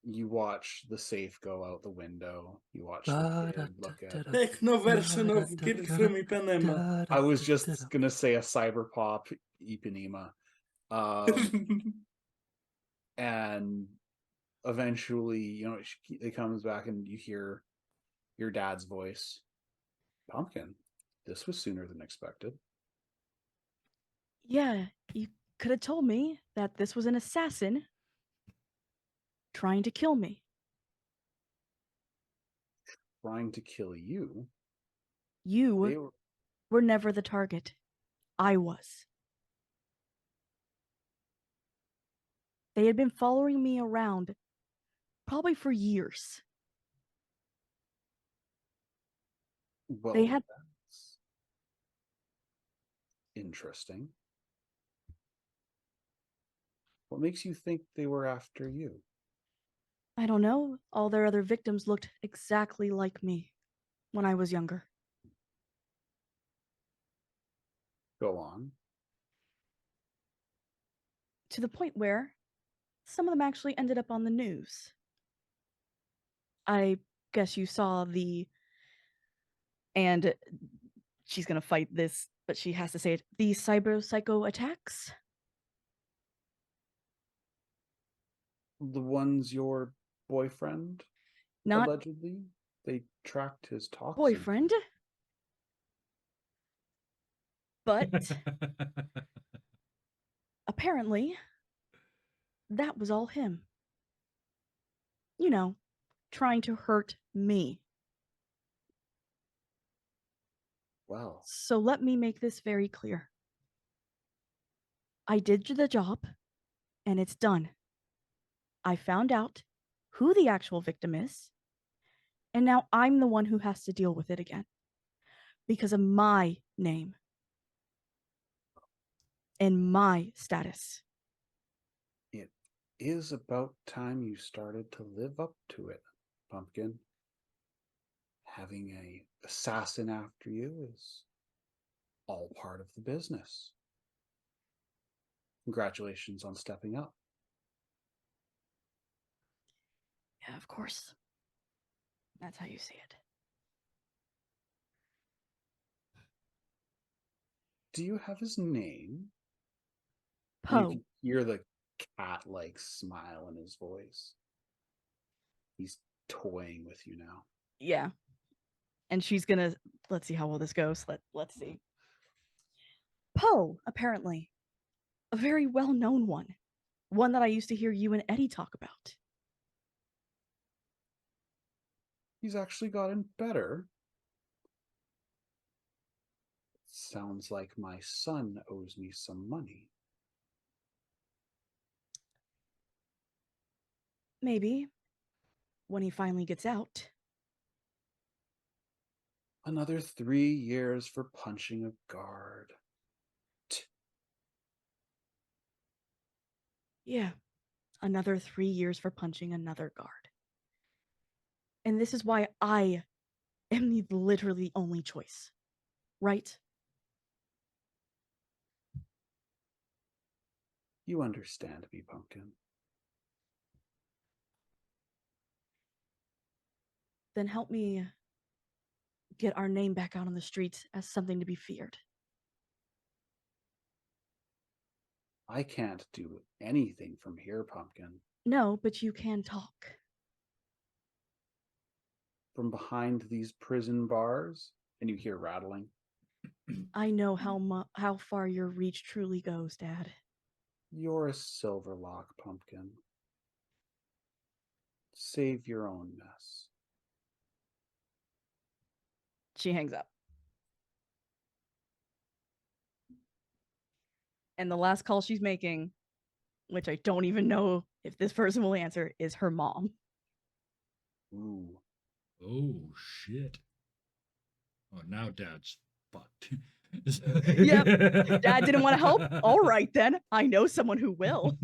You watch the safe go out the window. You watch the kid look at. Techno version of Kid from Ipanema. I was just gonna say a cyber pop Ipanema. And eventually, it comes back and you hear your dad's voice. Pumpkin, this was sooner than expected. Yeah, you could have told me that this was an assassin trying to kill me. Trying to kill you. You They were were never the target. I was. They had been following me around probably for years. well. They had That's interesting. What makes you think they were after you? I don't know, all their other victims looked exactly like me when I was younger. Go on. To the point where some of them actually ended up on the news. I guess you saw and she's gonna fight this, but she has to say it, the cyber psycho attacks. The ones your boyfriend Not allegedly they tracked his talks. boyfriend, but apparently that was all him. You know, trying to hurt me. Well, So let me make this very clear. I did the job, and it's done. I found out who the actual victim is, and now I'm the one who has to deal with it again because of my name and my status. it is about time you started to live up to it, Pumpkin. Having a assassin after you is all part of the business. Congratulations on stepping up. Yeah, of course. That's how you see it. Do you have his name? And you Poe. can hear the cat-like smile in his voice. He's toying with you now. Yeah. And she's gonna, let's see how well this goes. Let's see. Poe, apparently. A very well-known one. One that I used to hear you and Eddie talk about. He's actually gotten better. Sounds like my son owes me some money. Maybe. When he finally gets out. Another 3 years for punching a guard. Yeah. Another 3 years for punching another guard. And this is why I am the literally only choice. Right? You understand me, Pumpkin. Then help me get our name back out on the streets as something to be feared. I can't do anything from here, Pumpkin. No, but you can talk. From behind these prison bars, and you hear rattling, I know how far your reach truly goes, Dad. You're a Silverlock pumpkin. Save your own mess. She hangs up. And the last call she's making, which I don't even know if this person will answer, is her mom. Ooh. Oh shit. Oh, now Dad's fucked. Yep. Dad didn't want to help? All right, then. I know someone who will.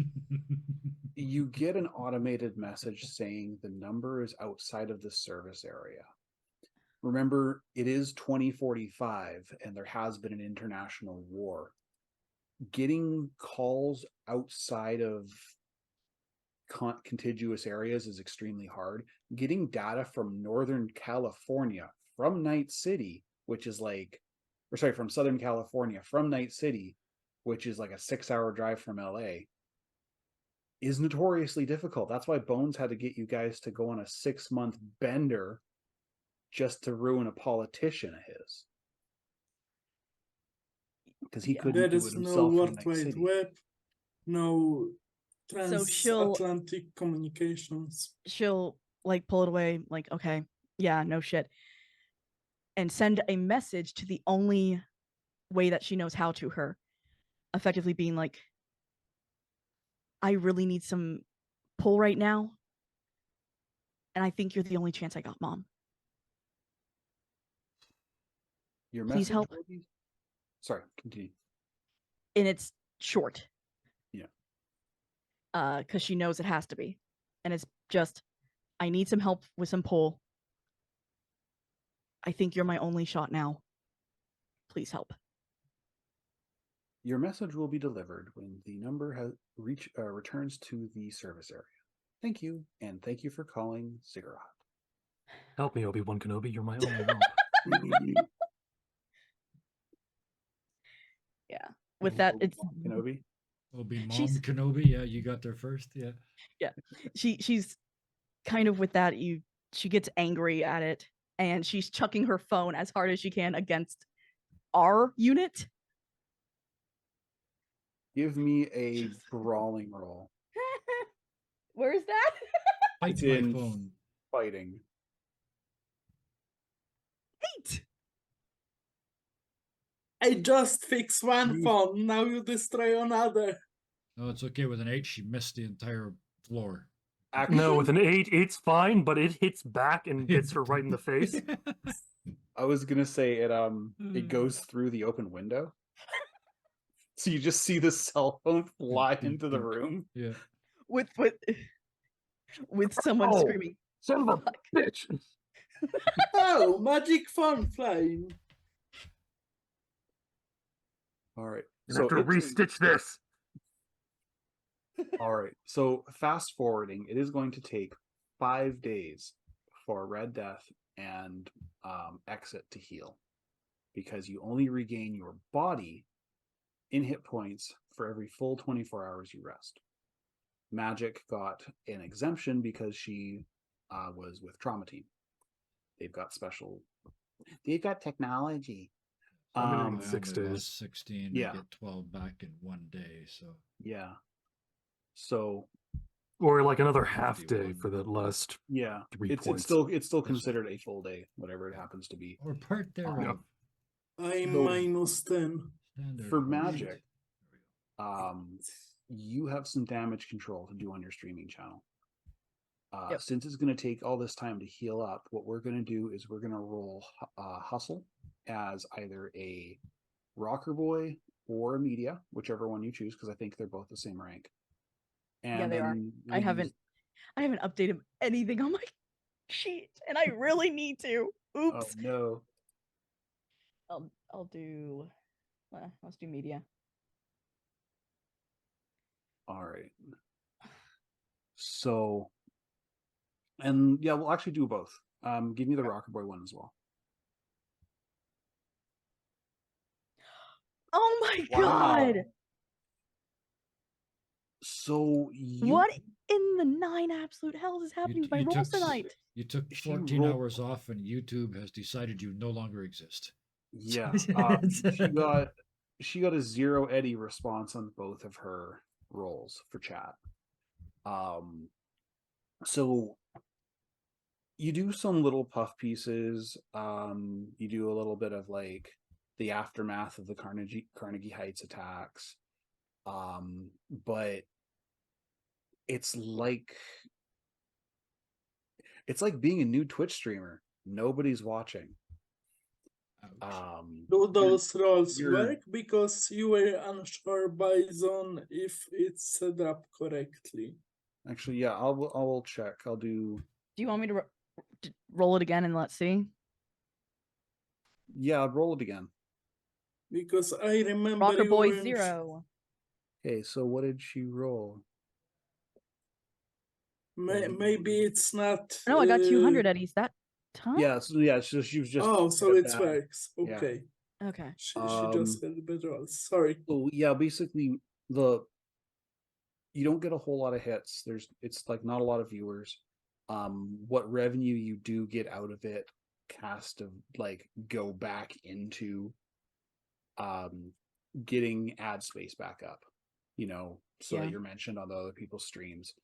You get an automated message saying the number is outside of the service area. Remember, it is 2045 and there has been an international war. Getting calls outside of contiguous areas is extremely hard. Getting data from Northern California, from Night City, which is like, or sorry, from Southern California, from Night City, which is like a 6-hour drive from LA, is notoriously difficult. That's why Bones had to get you guys to go on a 6-month bender just to ruin a politician of his. Because he Yeah. couldn't There do is it no himself from World Night Wide City. Web, no So she'll- transatlantic communications. She'll like pull it away, like, okay, yeah, no shit. And send a message to the only way that she knows how to her, effectively being like, I really need some pull right now. And I think you're the only chance I got, Mom. Your Please message help. will be... Sorry, continue. And it's short. Yeah. Because she knows it has to be. And it's just, I need some help with some pull. I think you're my only shot now. Please help. Your message will be delivered when the number has returns to the service area. Thank you, and thank you for calling Ziggurat. Help me, Obi-Wan Kenobi. You're my only help. Yeah. With that, it's Kenobi. Obi Mom She's- Kenobi. Yeah, you got there first. Yeah. she's kind of with that. She gets angry at it, and she's chucking her phone as hard as she can against our unit. Give me a brawling roll. Where is that? Fight It's my in phone. fighting. 8. I just fixed one You- phone, now you destroy another. No, it's okay. With an 8, she missed the entire floor. Actually, No, with an 8, it's fine, but it hits back and hits her right in the face. I was gonna say it goes through the open window. So you just see the cell phone fly into the room. Yeah. with someone Oh. screaming. Son of a Fuck. bitch! Oh, magic phone flying. All right. You have to it's- restitch this. All right. So fast forwarding, it is going to take 5 days for Red Death and Exit to heal, because you only regain your body in hit points for every full 24 hours you rest. Magic got an exemption because she was with Trauma Team. They've got technology. I'm in Um, I 6 only days. lost 16. Yeah. I get 12 back in 1 day. So Yeah. So Or like another half day 51. for that last yeah, 3 it's points. still That's considered a full day, whatever it happens to be. or part thereof. I'm So- minus 10. Standard For or- magic, There we go. you have some damage control to do on your streaming channel. Yep. Since it's going to take all this time to heal up, what we're going to do is we're going to roll Hustle as either a Rocker Boy or a Media, whichever one you choose, because I think they're both the same rank. And Yeah, they are. then I we haven't updated anything on my sheet, and I really need to. Oh Oops. no! I'll do. Let's do media. All right. So, and yeah, we'll actually do both. Give me the Rocker Boy one as well. Oh my Wow. god! So you What in the 9 absolute hells is happening with my rolls took s- tonight? You took If you 14 roll- hours off, and YouTube has decided you no longer exist. Yeah. She got a 0 Eddie response on both of her roles for chat. So you do some little puff pieces. You do a little bit of like the aftermath of the Carnegie Heights attacks. But it's like being a new Twitch streamer. Nobody's watching. Ouch. Do those roles you're- work? Because you were unsure by zone if it's set up correctly. Actually, yeah, I'll check. I'll do. Do you want me to roll it again and let's see? Yeah, I'll roll it again. Because I remember Rocker you Boy weren't 0. Okay, so what did she roll? Maybe it's not. No, I got 200 Eddies that time. Yeah, so she was just. Oh, so at it that. works. Yeah. Okay. Okay. She just had a better roll. Sorry. So yeah, basically you don't get a whole lot of hits. It's like not a lot of viewers. What revenue you do get out of it has to like go back into getting ad space back up, so Yeah. that you're mentioned on the other people's streams,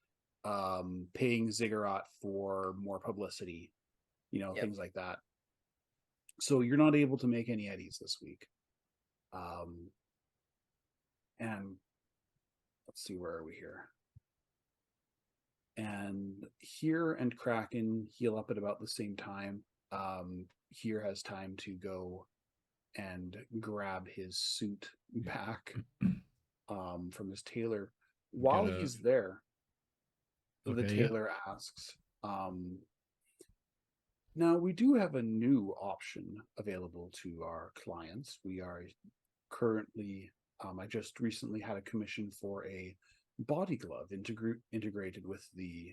paying Ziggurat for more publicity, Yep. things like that. So you're not able to make any eddies this week. And let's see, where are we here? And here and Kraken heal up at about the same time. Here has time to go and grab his suit back from his tailor. While he's there, the Okay, yeah. tailor asks, now we do have a new option available to our clients. We are currently, I just recently had a commission for a body glove integrated with the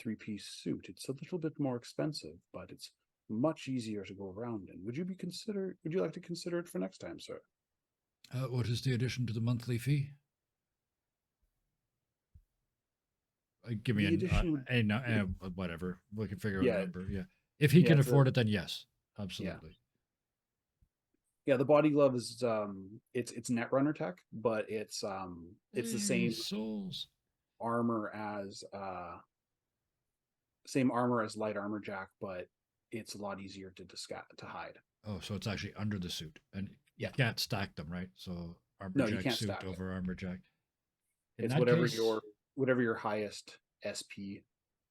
3-piece suit. It's a little bit more expensive, but it's much easier to go around in. Would you like to consider it for next time, sir? What is the addition to the monthly fee? Give me The addition whatever. We can figure out Yeah. a number. Yeah. If he Yeah, can it's afford it, then yes, absolutely. Yeah, the body glove is it's Netrunner tech, but it's the same souls. armor as light armor jack, but it's a lot easier to hide. Oh, so it's actually under the suit, and Yeah. you can't stack them, right? So No, you armor jack can't suit stack it. over armor jack. In It's that whatever case- your highest SP.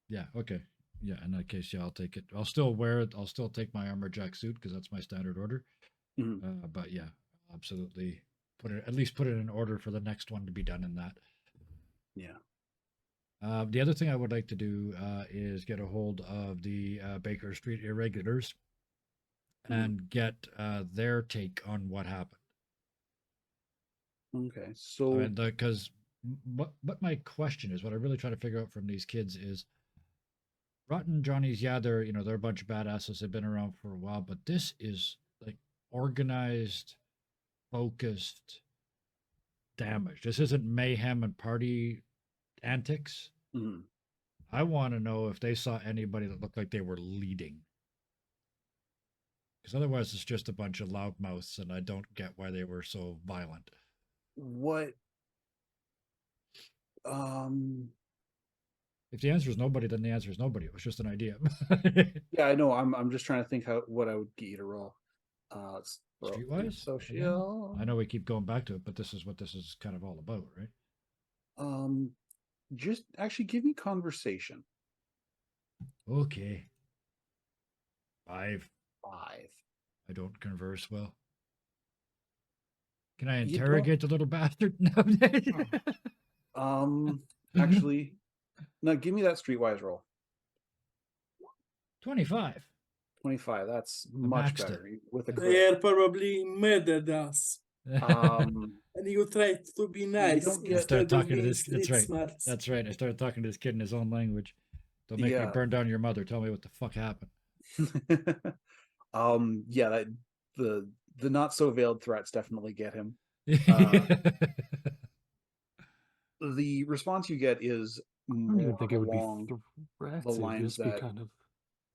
Yeah. Okay. Yeah. In that case, yeah, I'll take it. I'll still wear it. I'll still take my armor jack suit because that's my standard order. Mhm. But yeah, absolutely. At least put it in order for the next one to be done in that. Yeah. The other thing I would like to do is get a hold of the Baker Street Irregulars and get their take on what happened. Okay, so I mean, because what my question is, what I really try to figure out from these kids is, Rotten Johnnies, yeah, they're a bunch of badasses. They've been around for a while, but this is like organized, focused damage. This isn't mayhem and party antics. mhm. I want to know if they saw anybody that looked like they were leading. Because otherwise, it's just a bunch of loudmouths, and I don't get why they were so violent. What If the answer is nobody, then the answer is nobody. It was just an idea. yeah, I know. I'm just trying to think what I would get you to roll. Streetwise? Social. I know we keep going back to it, but this is what this is kind of all about, right? Just actually give me conversation. Okay. 5. 5. I don't converse well. Can I You interrogate the little bastard? No. Actually, no. Give me that streetwise roll. 25. 25. That's much maxed it. better with a They crit. are probably mad at us. And you try to be nice don't get- instead Start of talking to being this. That's right. smart. That's right. I started talking to this kid in his own language. Don't make me Yeah. burn down your mother. Tell me what the fuck happened. Yeah, that the not so veiled threats definitely get him. The response you get is I don't more even think it would along be threats. the It would lines just be that kind of.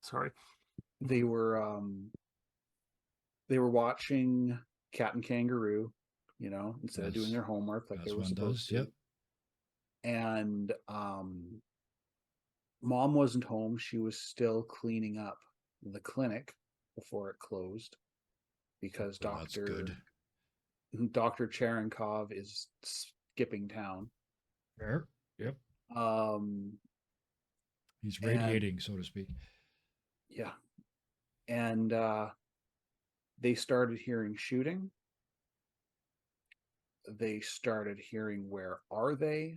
Sorry. they were they were watching Cat and Kangaroo, you know, instead of doing Yes. their homework like they As were one supposed does, to. yep. And mom wasn't home. She was still cleaning up the clinic before it closed because Well, that's good. Dr. Cherenkov is skipping town. Fair. Yep. He's And radiating, so to speak. yeah. And they started hearing shooting. They started hearing where are they?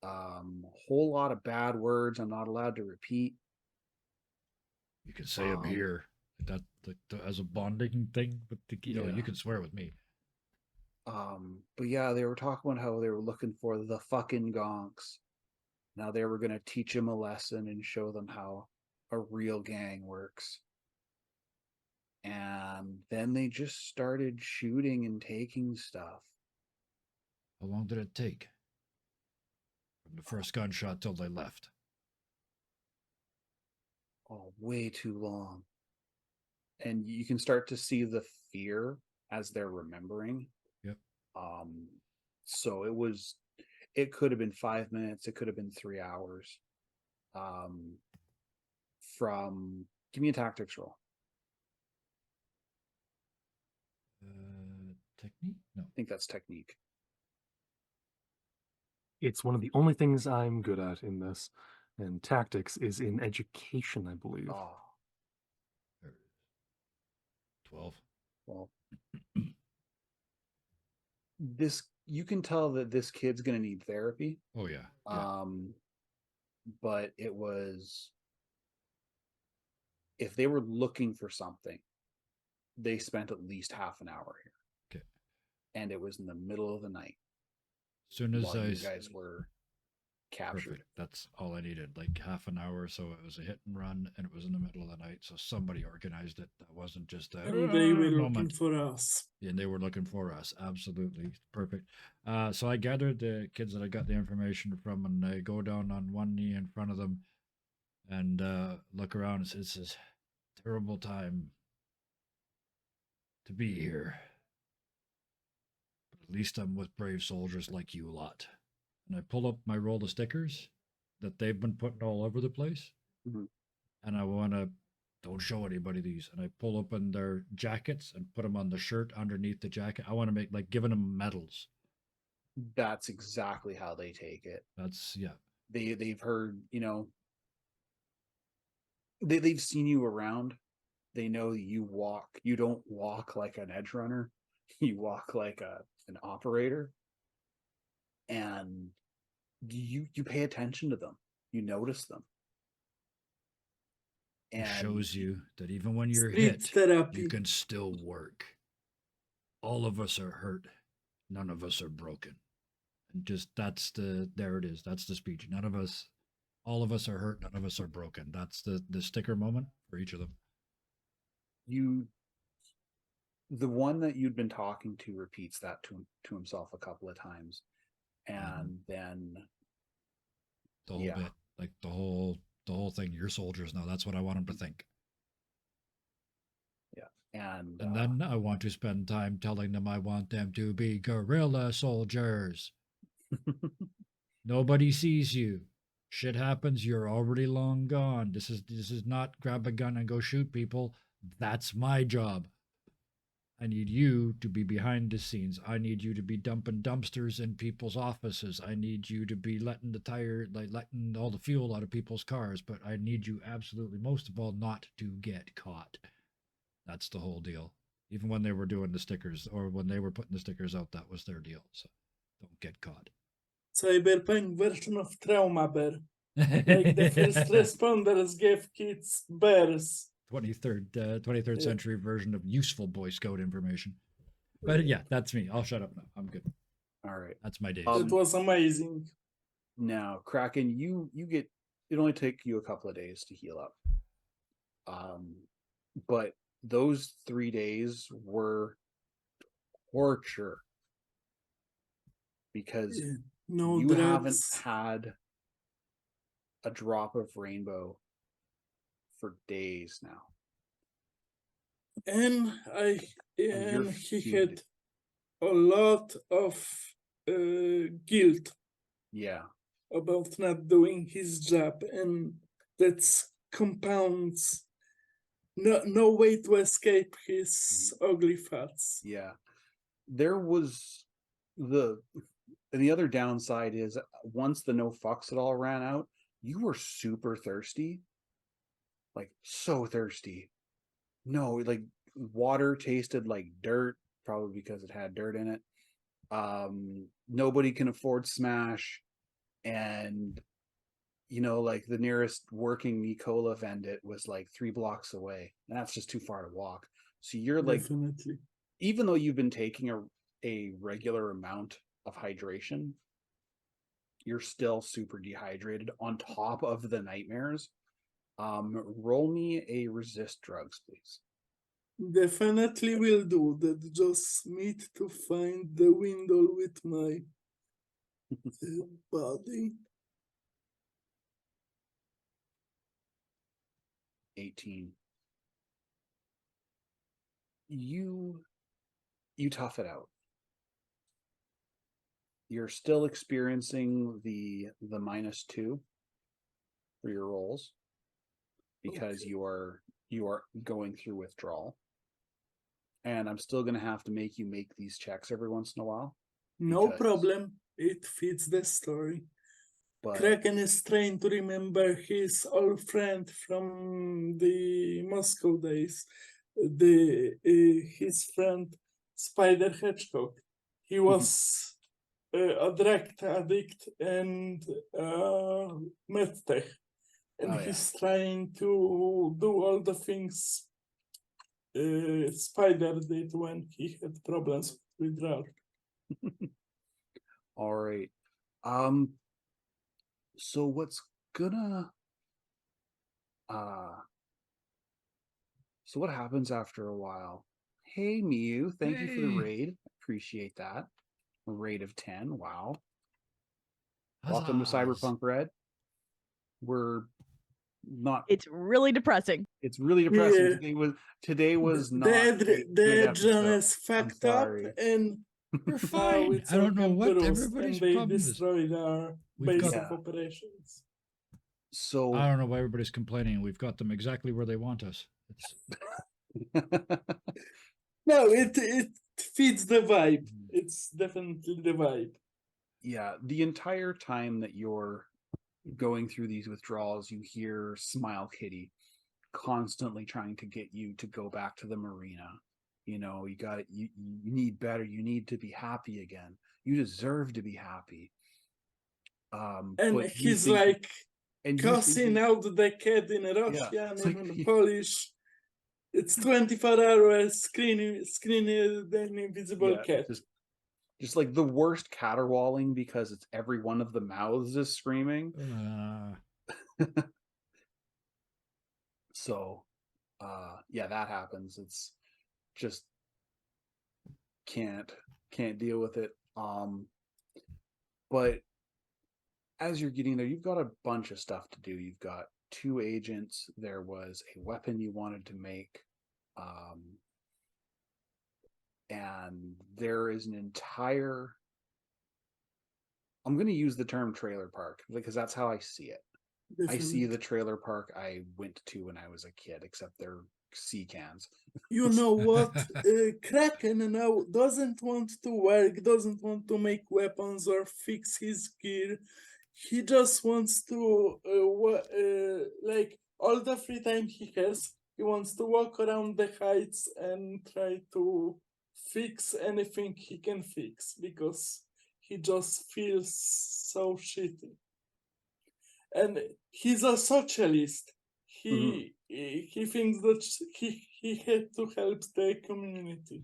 A whole lot of bad words I'm not allowed to repeat. You can say I'm here. That as a bonding thing, but you know, Yeah. you can swear with me. But yeah, they were talking about how they were looking for the fucking gonks. Now they were gonna teach them a lesson and show them how a real gang works. And then they just started shooting and taking stuff. How long did it take? From the first gunshot till they left. Oh, way too long. And you can start to see the fear as they're remembering. Yep. So it could have been 5 minutes, it could have been 3 hours. Give me a tactics roll. Technique? No. I think that's technique. It's one of the only things I'm good at in this, and tactics is in education, I believe. Oh, 12. well. You can tell that this kid's gonna need therapy. Oh yeah. Yeah. But it was, if they were looking for something, they spent at least half an hour here. Okay. And it was in the middle of the night. As soon as while you guys were captured. Perfect. That's all I needed. Like half an hour, so it was a hit and run, and it was in the middle of the night. So somebody organized it. That wasn't just a And they were looking moment. for us. Yeah, and they were looking for us. Absolutely perfect. So I gathered the kids that I got the information from, and I go down on one knee in front of them, and look around. It's this terrible time to be here. But at least I'm with brave soldiers like you lot. And I pull up my roll of stickers that they've been putting all over the place. Mhm. And I want to, don't show anybody these. And I pull open their jackets and put them on the shirt underneath the jacket. I want to make, like, giving them medals. That's exactly how they take it. That's, yeah. They've heard, you know, they've seen you around. They know you don't walk like an edge runner. You walk like an operator. And you pay attention to them. You notice them. It And shows you that even when you're Street hit, therapy. you can still work. All of us are hurt. None of us are broken. And just there it is. That's the speech. None of us, all of us are hurt. None of us are broken. That's the sticker moment for each of them. The one that you'd been talking to repeats that to himself a couple of times. And then the whole bit, like the whole thing. You're soldiers now. That's what I want them to think. Yeah, and then I want to spend time telling them I want them to be guerrilla soldiers. Nobody sees you. Shit happens. You're already long gone. This is not grab a gun and go shoot people. That's my job. I need you to be behind the scenes. I need you to be dumping dumpsters in people's offices. I need you to be letting all the fuel out of people's cars. But I need you absolutely, most of all, not to get caught. That's the whole deal. Even when they were doing the stickers, or when they were putting the stickers out, that was their deal. So don't get caught. Cyberpunk version of Trauma Bear. Like the first responders gave kids bears. 23rd century version of useful Boy Scout information. But yeah, that's me. I'll shut up now. I'm good. all right. That's my days. It was amazing. Now, Kraken, you get, it only take you a couple of days to heal up. But those 3 days were torture because No you drugs. haven't had a drop of rainbow for days now. And you're he feeling had a lot of guilt Yeah. about not doing his job, and that's compounds no way to escape his ugly thoughts. Yeah. There was the other downside is once the no fucks at all ran out, you were super thirsty. Like so thirsty. No, like water tasted like dirt, probably because it had dirt in it. Nobody can afford Smash, and like the nearest working Nicola vendit was like 3 blocks away, and that's just too far to walk. So you're like, Definitely. even though you've been taking a regular amount of hydration, you're still super dehydrated on top of the nightmares. Roll me a resist drugs, please. Definitely will do that. Just need to find the window with my body. 18. You tough it out. You're still experiencing the -2 for your rolls because Okay. you are going through withdrawal. And I'm still going to have to make you make these checks every once in a while. No because- problem. It fits the story. But Kraken is trying to remember his old friend from the Moscow days, his friend Spider Hedgehog. He was a drug addict and medtech, and Oh, yeah. he's trying to do all the things Spider did when he had problems with drugs. all right. So what's gonna so what happens after a while? Hey Mew, thank you for the Hey. raid. Appreciate that. A raid of 10. Wow. Welcome to Huzzahs. Cyberpunk Red. We're not It's really depressing. it's really depressing. Yeah. Today was not a The good Adrian episode. is fucked I'm up, sorry. and We're now fine. it's I don't know all what Camperus, everybody's and they problem is. destroyed our We've base got- of operations. So I don't know why everybody's complaining. We've got them exactly where they want us. It's No, it fits the vibe. It's definitely the vibe. yeah, the entire time that you're going through these withdrawals, you hear Smile Kitty constantly trying to get you to go back to the marina. You need better. You need to be happy again. You deserve to be happy. And but you he's think- like and you cussing thinking- out the cat in Russian it's like- and Polish. It's 24 hours screening the invisible yeah, cat. just like the worst caterwauling because it's every one of the mouths is screaming. So yeah, that happens. It's just can't deal with it. But as you're getting there, you've got a bunch of stuff to do. You've got 2 agents. There was a weapon you wanted to make. And there is an entire, I'm going to use the term trailer park because that's how I see it. I see the trailer park I went to when I was a kid, except they're sea cans. You know what? Kraken now doesn't want to work, doesn't want to make weapons or fix his gear. He just wants to, like, all the free time he has, he wants to walk around the heights and try to fix anything he can fix because he just feels so shitty. And he's a socialist. He thinks that he had to help the community.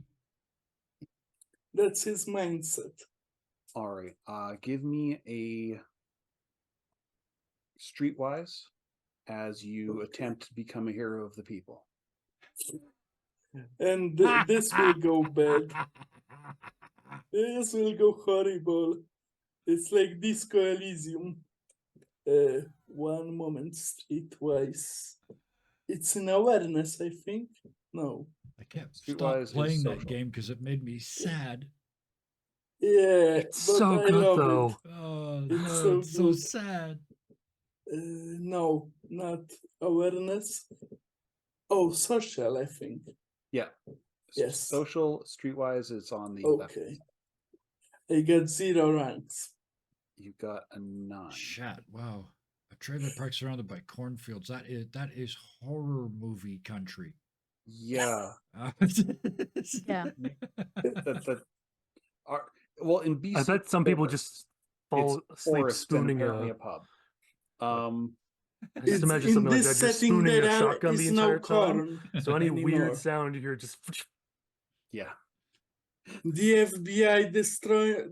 That's his mindset. All right. Give me a streetwise as you attempt to become a hero of the people. And this will go bad. This will go horrible. It's like Disco Elysium. One moment, streetwise. It's in awareness, I think. No. I can't stop Streetwise is playing that social. game because it made me sad. Yeah, It's but so I good love though. Oh It's no, so it's so good. sad. No, not awareness. Oh, social, I think. Yeah. Yes. Social, Streetwise is on the left. Okay. I got 0 ranks. You got a 9. Chat. Wow. A trailer park surrounded by cornfields. That is horror movie country. Yeah. Yeah. that are well in BC. I bet some people forest. just fall It's asleep forest and spooning apparently a. a pub. I just imagine in something like this that, just setting spooning a there shotgun the is entire no time. corn So any anymore. weird sound you hear just. Yeah. The FBI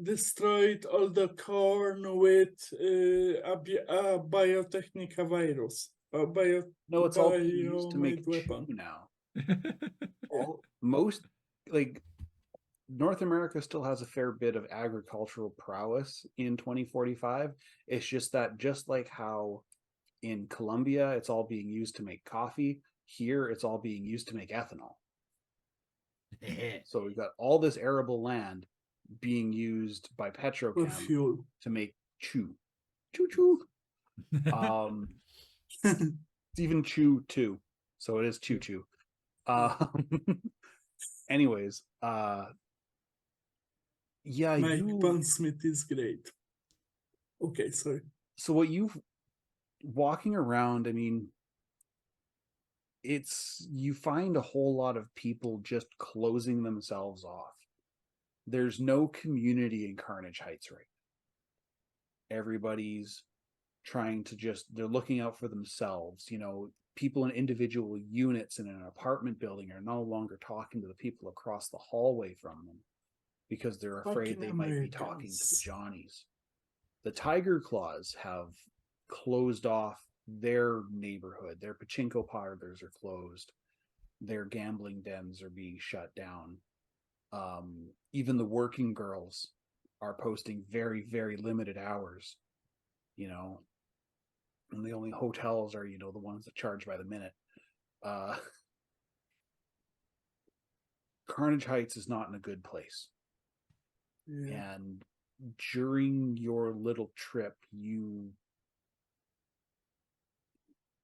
destroyed all the corn with a biotechnica virus, a No, it's all being used to make bio-made weapon. chew now. Most like North America still has a fair bit of agricultural prowess in 2045. It's just that just like how in Colombia it's all being used to make coffee, here it's all being used to make ethanol. So we've got all this arable land being used by For petrochem fuel. to make chew. Choo choo. It's even chew too. So it is choo choo. Anyways, yeah, Mike you Pondsmith is great. Okay, sorry. so what you walking around, I mean, it's you find a whole lot of people just closing themselves off. There's no community in Carnage Heights right now. Everybody's trying to they're looking out for themselves. You know, people in individual units in an apartment building are no longer talking to the people across the hallway from them because they're afraid Fucking they might be talking to the Americans. Johnnies. The Tiger Claws have closed off their neighborhood. Their pachinko parlors are closed. Their gambling dens are being shut down. Even the working girls are posting very, very limited hours, you know, and the only hotels are, you know, the ones that charge by the minute. Carnage Heights is not in a good place. Yeah. And during your little trip, you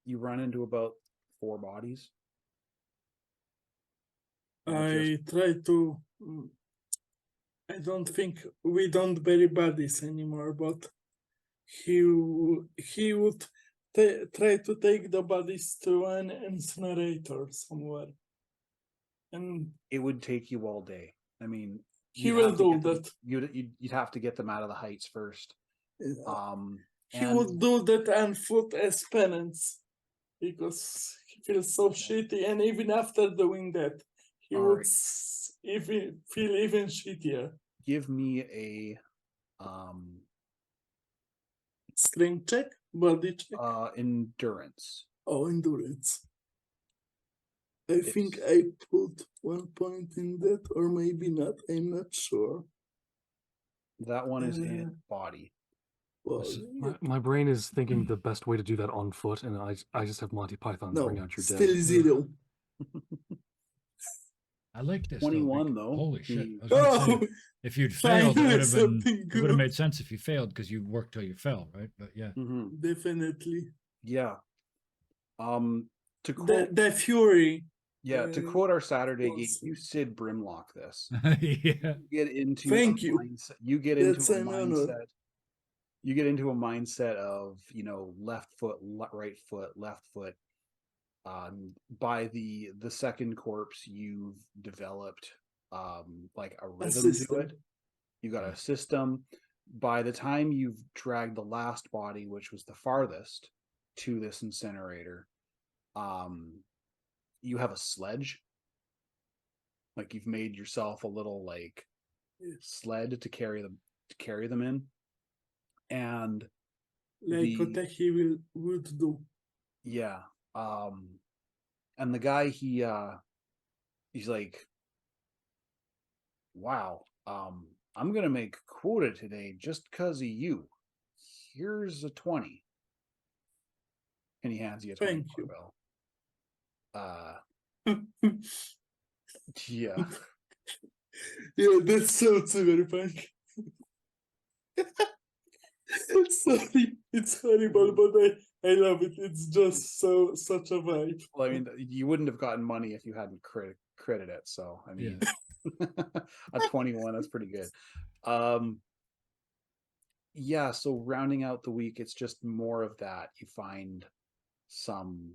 run into about 4 bodies. I try to. I don't think we don't bury bodies anymore, but he would try to take the bodies to an incinerator somewhere, and It would take you all day. I mean, he you'd will have to do get them- that. You'd have to get them out of the heights first. He And would do that on foot as penance because he feels so shitty, and even after doing that, he All would right. even feel even shittier. give me a Strength check, body check. endurance. Oh, endurance. I think It's- I put 1 point in that, or maybe not. I'm not sure. That one is in body. Well, This is- My brain is thinking the best way to do that on foot, and I just have Monty Python bring no, out your still dead. 0. I like this. 21 though. though. Holy shit! the- I was gonna say, Oh, if you'd failed, it finally would have been. something It would have good. made sense if you failed because you worked till you fell, right? But yeah. Mhm. Definitely. Yeah. To The quote, the fury. to quote our Saturday game, was- you Sid Brimlock this. Yeah. You get into Thank a you. mindset. You get That's into a an honor. mindset. You get into a mindset of, you know, left foot, right foot, left foot. By the second corpse, you've developed like a rhythm to system. it. You got a system. By the time you've dragged the last body, which was the farthest to this incinerator, you have a sledge. Like you've made yourself a little like sled to carry them in. And Like what he would do. yeah. And the guy he's like, wow, I'm gonna make quota today just because of you. Here's a 20. And he hands you a 20 Thank you. bill. Yeah. Yeah, that sounds cyberpunk. Sorry, it's horrible, but I love it. It's just such a vibe. Well, I mean, you wouldn't have gotten money if you hadn't credit it. So, I mean, a 21, that's pretty good. Yeah, so rounding out the week, it's just more of that. You find some,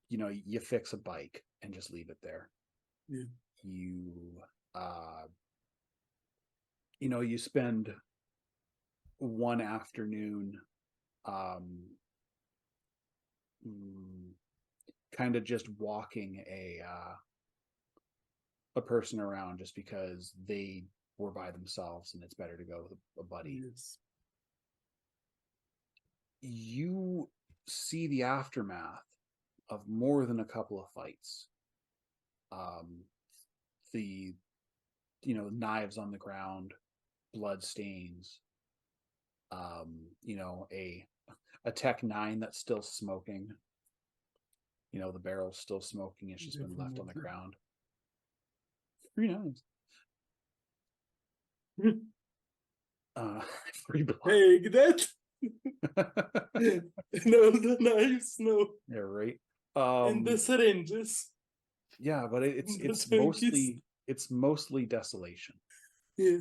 you fix a bike and just leave it there. Yeah. You spend one afternoon kind of just walking a person around just because they were by themselves and it's better to go with a buddy. Yes. You see the aftermath of more than a couple of fights. The knives on the ground, blood stains, a Tech 9 that's still smoking. The barrel's still smoking. It's just been left on the ground. Pretty nice. Free blood. Take that. No, the knives, no. Yeah, right. And the syringes. Yeah, but it's junkies. mostly desolation. Yeah.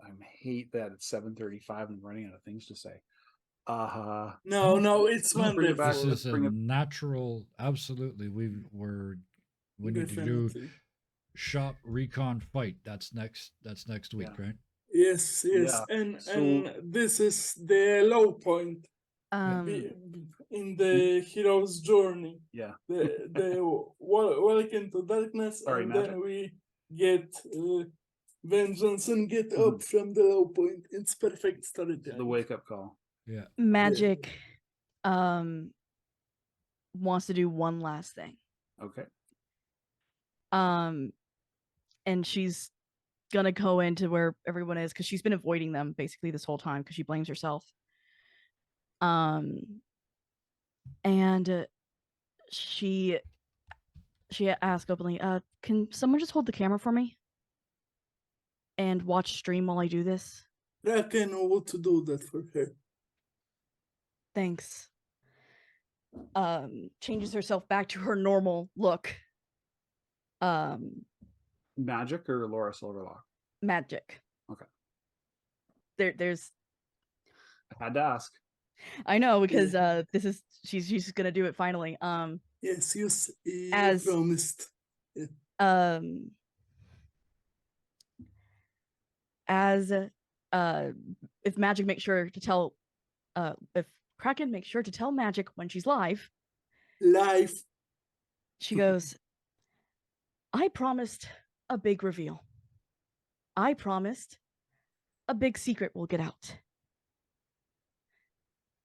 I hate that it's 7:35 and running out of things to say. No, it's Let's bring it back. wonderful. This is a natural. Absolutely, we need to do Definitely. shop recon fight. That's next week, Yeah. right? Yes, Yeah, and so- this is the low point in the hero's journey. Yeah. The welcome to darkness, Sorry, and Magic. then we get vengeance and get Mhm. up from the low point. It's perfect The storytelling. wake up call. Yeah. Magic wants to do one last thing. Okay. And she's gonna go into where everyone is because she's been avoiding them basically this whole time because she blames herself. And she asked openly, can someone just hold the camera for me and watch stream while I do this? Kraken ought to do that for her. Thanks. Changes herself back to her normal look. Magic or Laura Silverlock? Magic. Okay. There's I had to ask. I know because this is she's gonna do it finally. Yes, you As- promised. As if Magic makes sure to tell if Kraken makes sure to tell Magic when she's live, Life. she goes, I promised a big reveal. I promised a big secret will get out.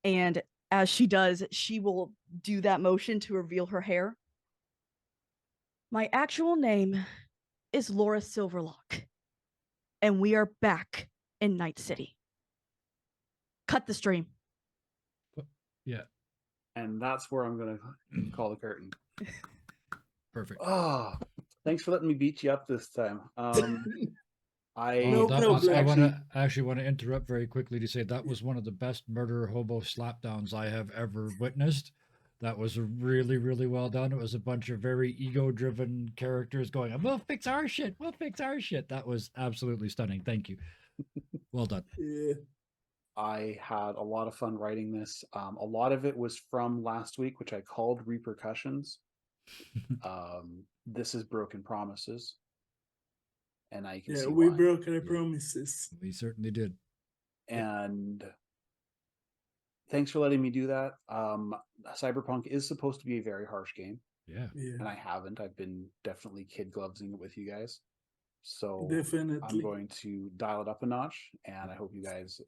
And as she does, she will do that motion to reveal her hair. My actual name is Laura Silverlock, and we are back in Night City. Cut the stream. Yeah. And that's where I'm going to call the curtain. Perfect. Oh, thanks for letting me beat you up this time. No that was, problem. I actually want to interrupt very quickly to say that was one of the best murder hobo slapdowns I have ever witnessed. That was really, really well done. It was a bunch of very ego-driven characters going, we'll fix our shit. We'll fix our shit. That was absolutely stunning. Thank you. Well done. Yeah. I had a lot of fun writing this. A lot of it was from last week, which I called repercussions. This is broken promises. And I can see We why. broke our promises. We certainly did. And thanks for letting me do that. Cyberpunk is supposed to be a very harsh game, Yeah. and I haven't. I've been definitely kid glovesing it with you guys. So Definitely. I'm going to dial it up a notch, and I hope you guys,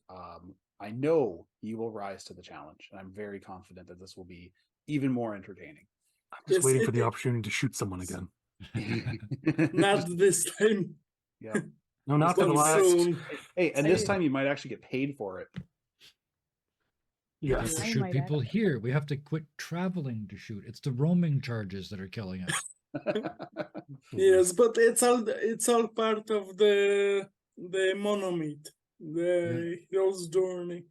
I know you will rise to the challenge, and I'm very confident that this will be even more entertaining. I'm just Yes, waiting for the opportunity to shoot someone again. Not this time. Yeah. No, not for the But last. soon. Hey, and this Hey. time you might actually get paid for it. We have Yes. to I shoot might people add. here. We have to quit traveling to shoot. It's the roaming charges that are killing us. Yes, but it's all part of the monomyth, the hero's journey.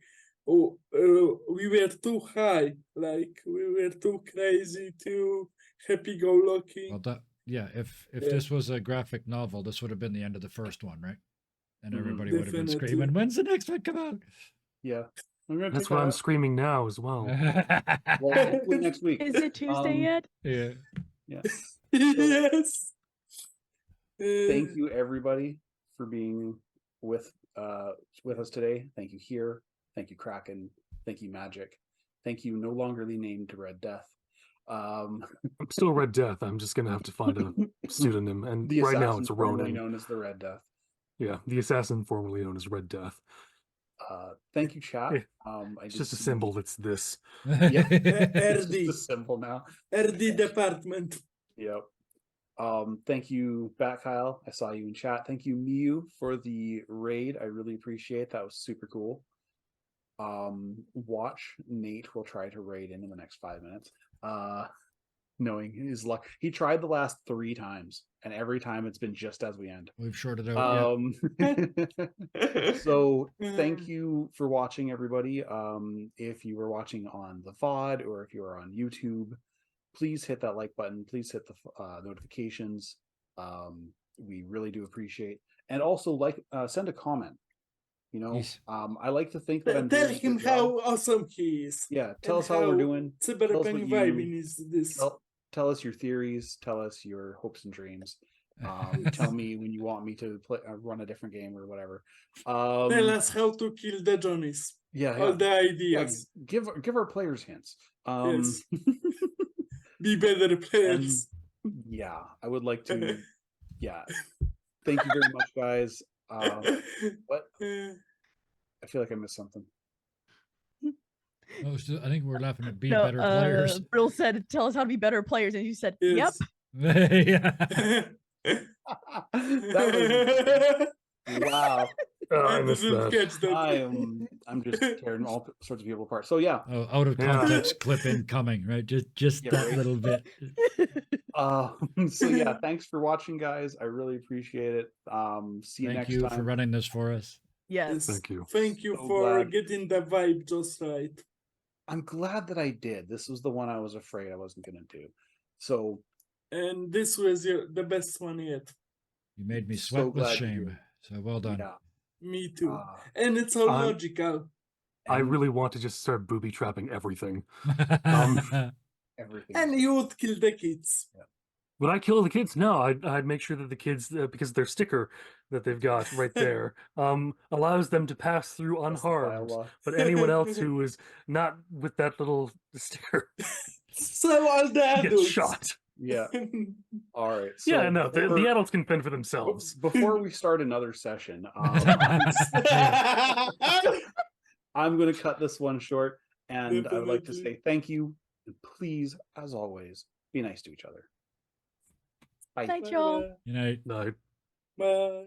Oh, we were too high, like we were too crazy, too happy-go-lucky. Well, that yeah. If Yeah. this was a graphic novel, this would have been the end of the first one, right? And Mhm. everybody would have been Definitely. screaming, "When's the next one come out?" Yeah. I'm gonna That's check what that I'm out. screaming now as well. Well, hopefully next week. Is it Tuesday yet? Yeah. Yeah. Yes. Thank you everybody for being with us today. Thank you here. Thank you Kraken. Thank you Magic. Thank you no longerly named Red Death. I'm still Red Death. I'm just gonna have to find a pseudonym, and the right now assassin it's formerly Ronin. known as the Red Death. Yeah, the assassin formerly known as Red Death. Thank you chat. Yeah, I It's did just a see- symbol. It's this. Yeah. It's just RD. a symbol now. RD department. Yep. Thank you, Bat Kyle. I saw you in chat. Thank you, Miu, for the raid. I really appreciate that. Was super cool. Watch Nate will try to raid in the next 5 minutes. Knowing his luck. He tried the last 3 times, and every time it's been just as we end. We've shorted out. So thank you for watching, everybody. If you were watching on the VOD or if you are on YouTube, please hit that like button. Please hit the notifications. We really do appreciate. And also send a comment. You know, Yes. I like to think that I'm Tell doing a him good job. how awesome he is. Yeah, tell and us how we're doing. Tell us Cyberpunk what vibing you is this. tell us your theories. Tell us your hopes and dreams. Tell me when you want me to run a different game or whatever. Tell us how to kill the Johnnies. Yeah, All yeah. the Yeah, ideas. give our players hints. Yes. Be better players. Yeah, I would like to. Yeah, thank you very much, guys. What? I feel like I missed something. Oh, so I think we're laughing at be No, better players. Brill said, "Tell us how to be better players," and you said, "Yep." Yes. Yeah. That was wow. I missed didn't that. catch that. I'm just tearing all sorts of people apart. So yeah, Oh, out of Yeah. context clip incoming, right? Just Yeah, that right. little bit. so yeah, thanks for watching, guys. I really appreciate it. See you Thank next you time. for running this for us. Yes. Thank you. Thank you So for glad. getting the vibe just right. I'm glad that I did. This was the one I was afraid I wasn't gonna do. So And this was the best one yet. You made me So sweat with glad you shame. did. So well done. yeah. Me too. Uh, And it's all I'm- logical. I and really want to just start booby trapping everything. everything. And you would kill the kids. Would I kill the kids? No, I'd make sure that the kids, because their sticker that they've got right there, allows them to pass through That's the unharmed. bylaw. But anyone else who is not with that little sticker So all the gets adults. shot. Yeah. All right. So Yeah, no, the before- adults can fend for themselves. Before we start another session, I'm going to cut this one short, and I would like to Definitely. say thank you, and please, as always, be nice to each other. Bye. Thanks, y'all. You know, No, Bye.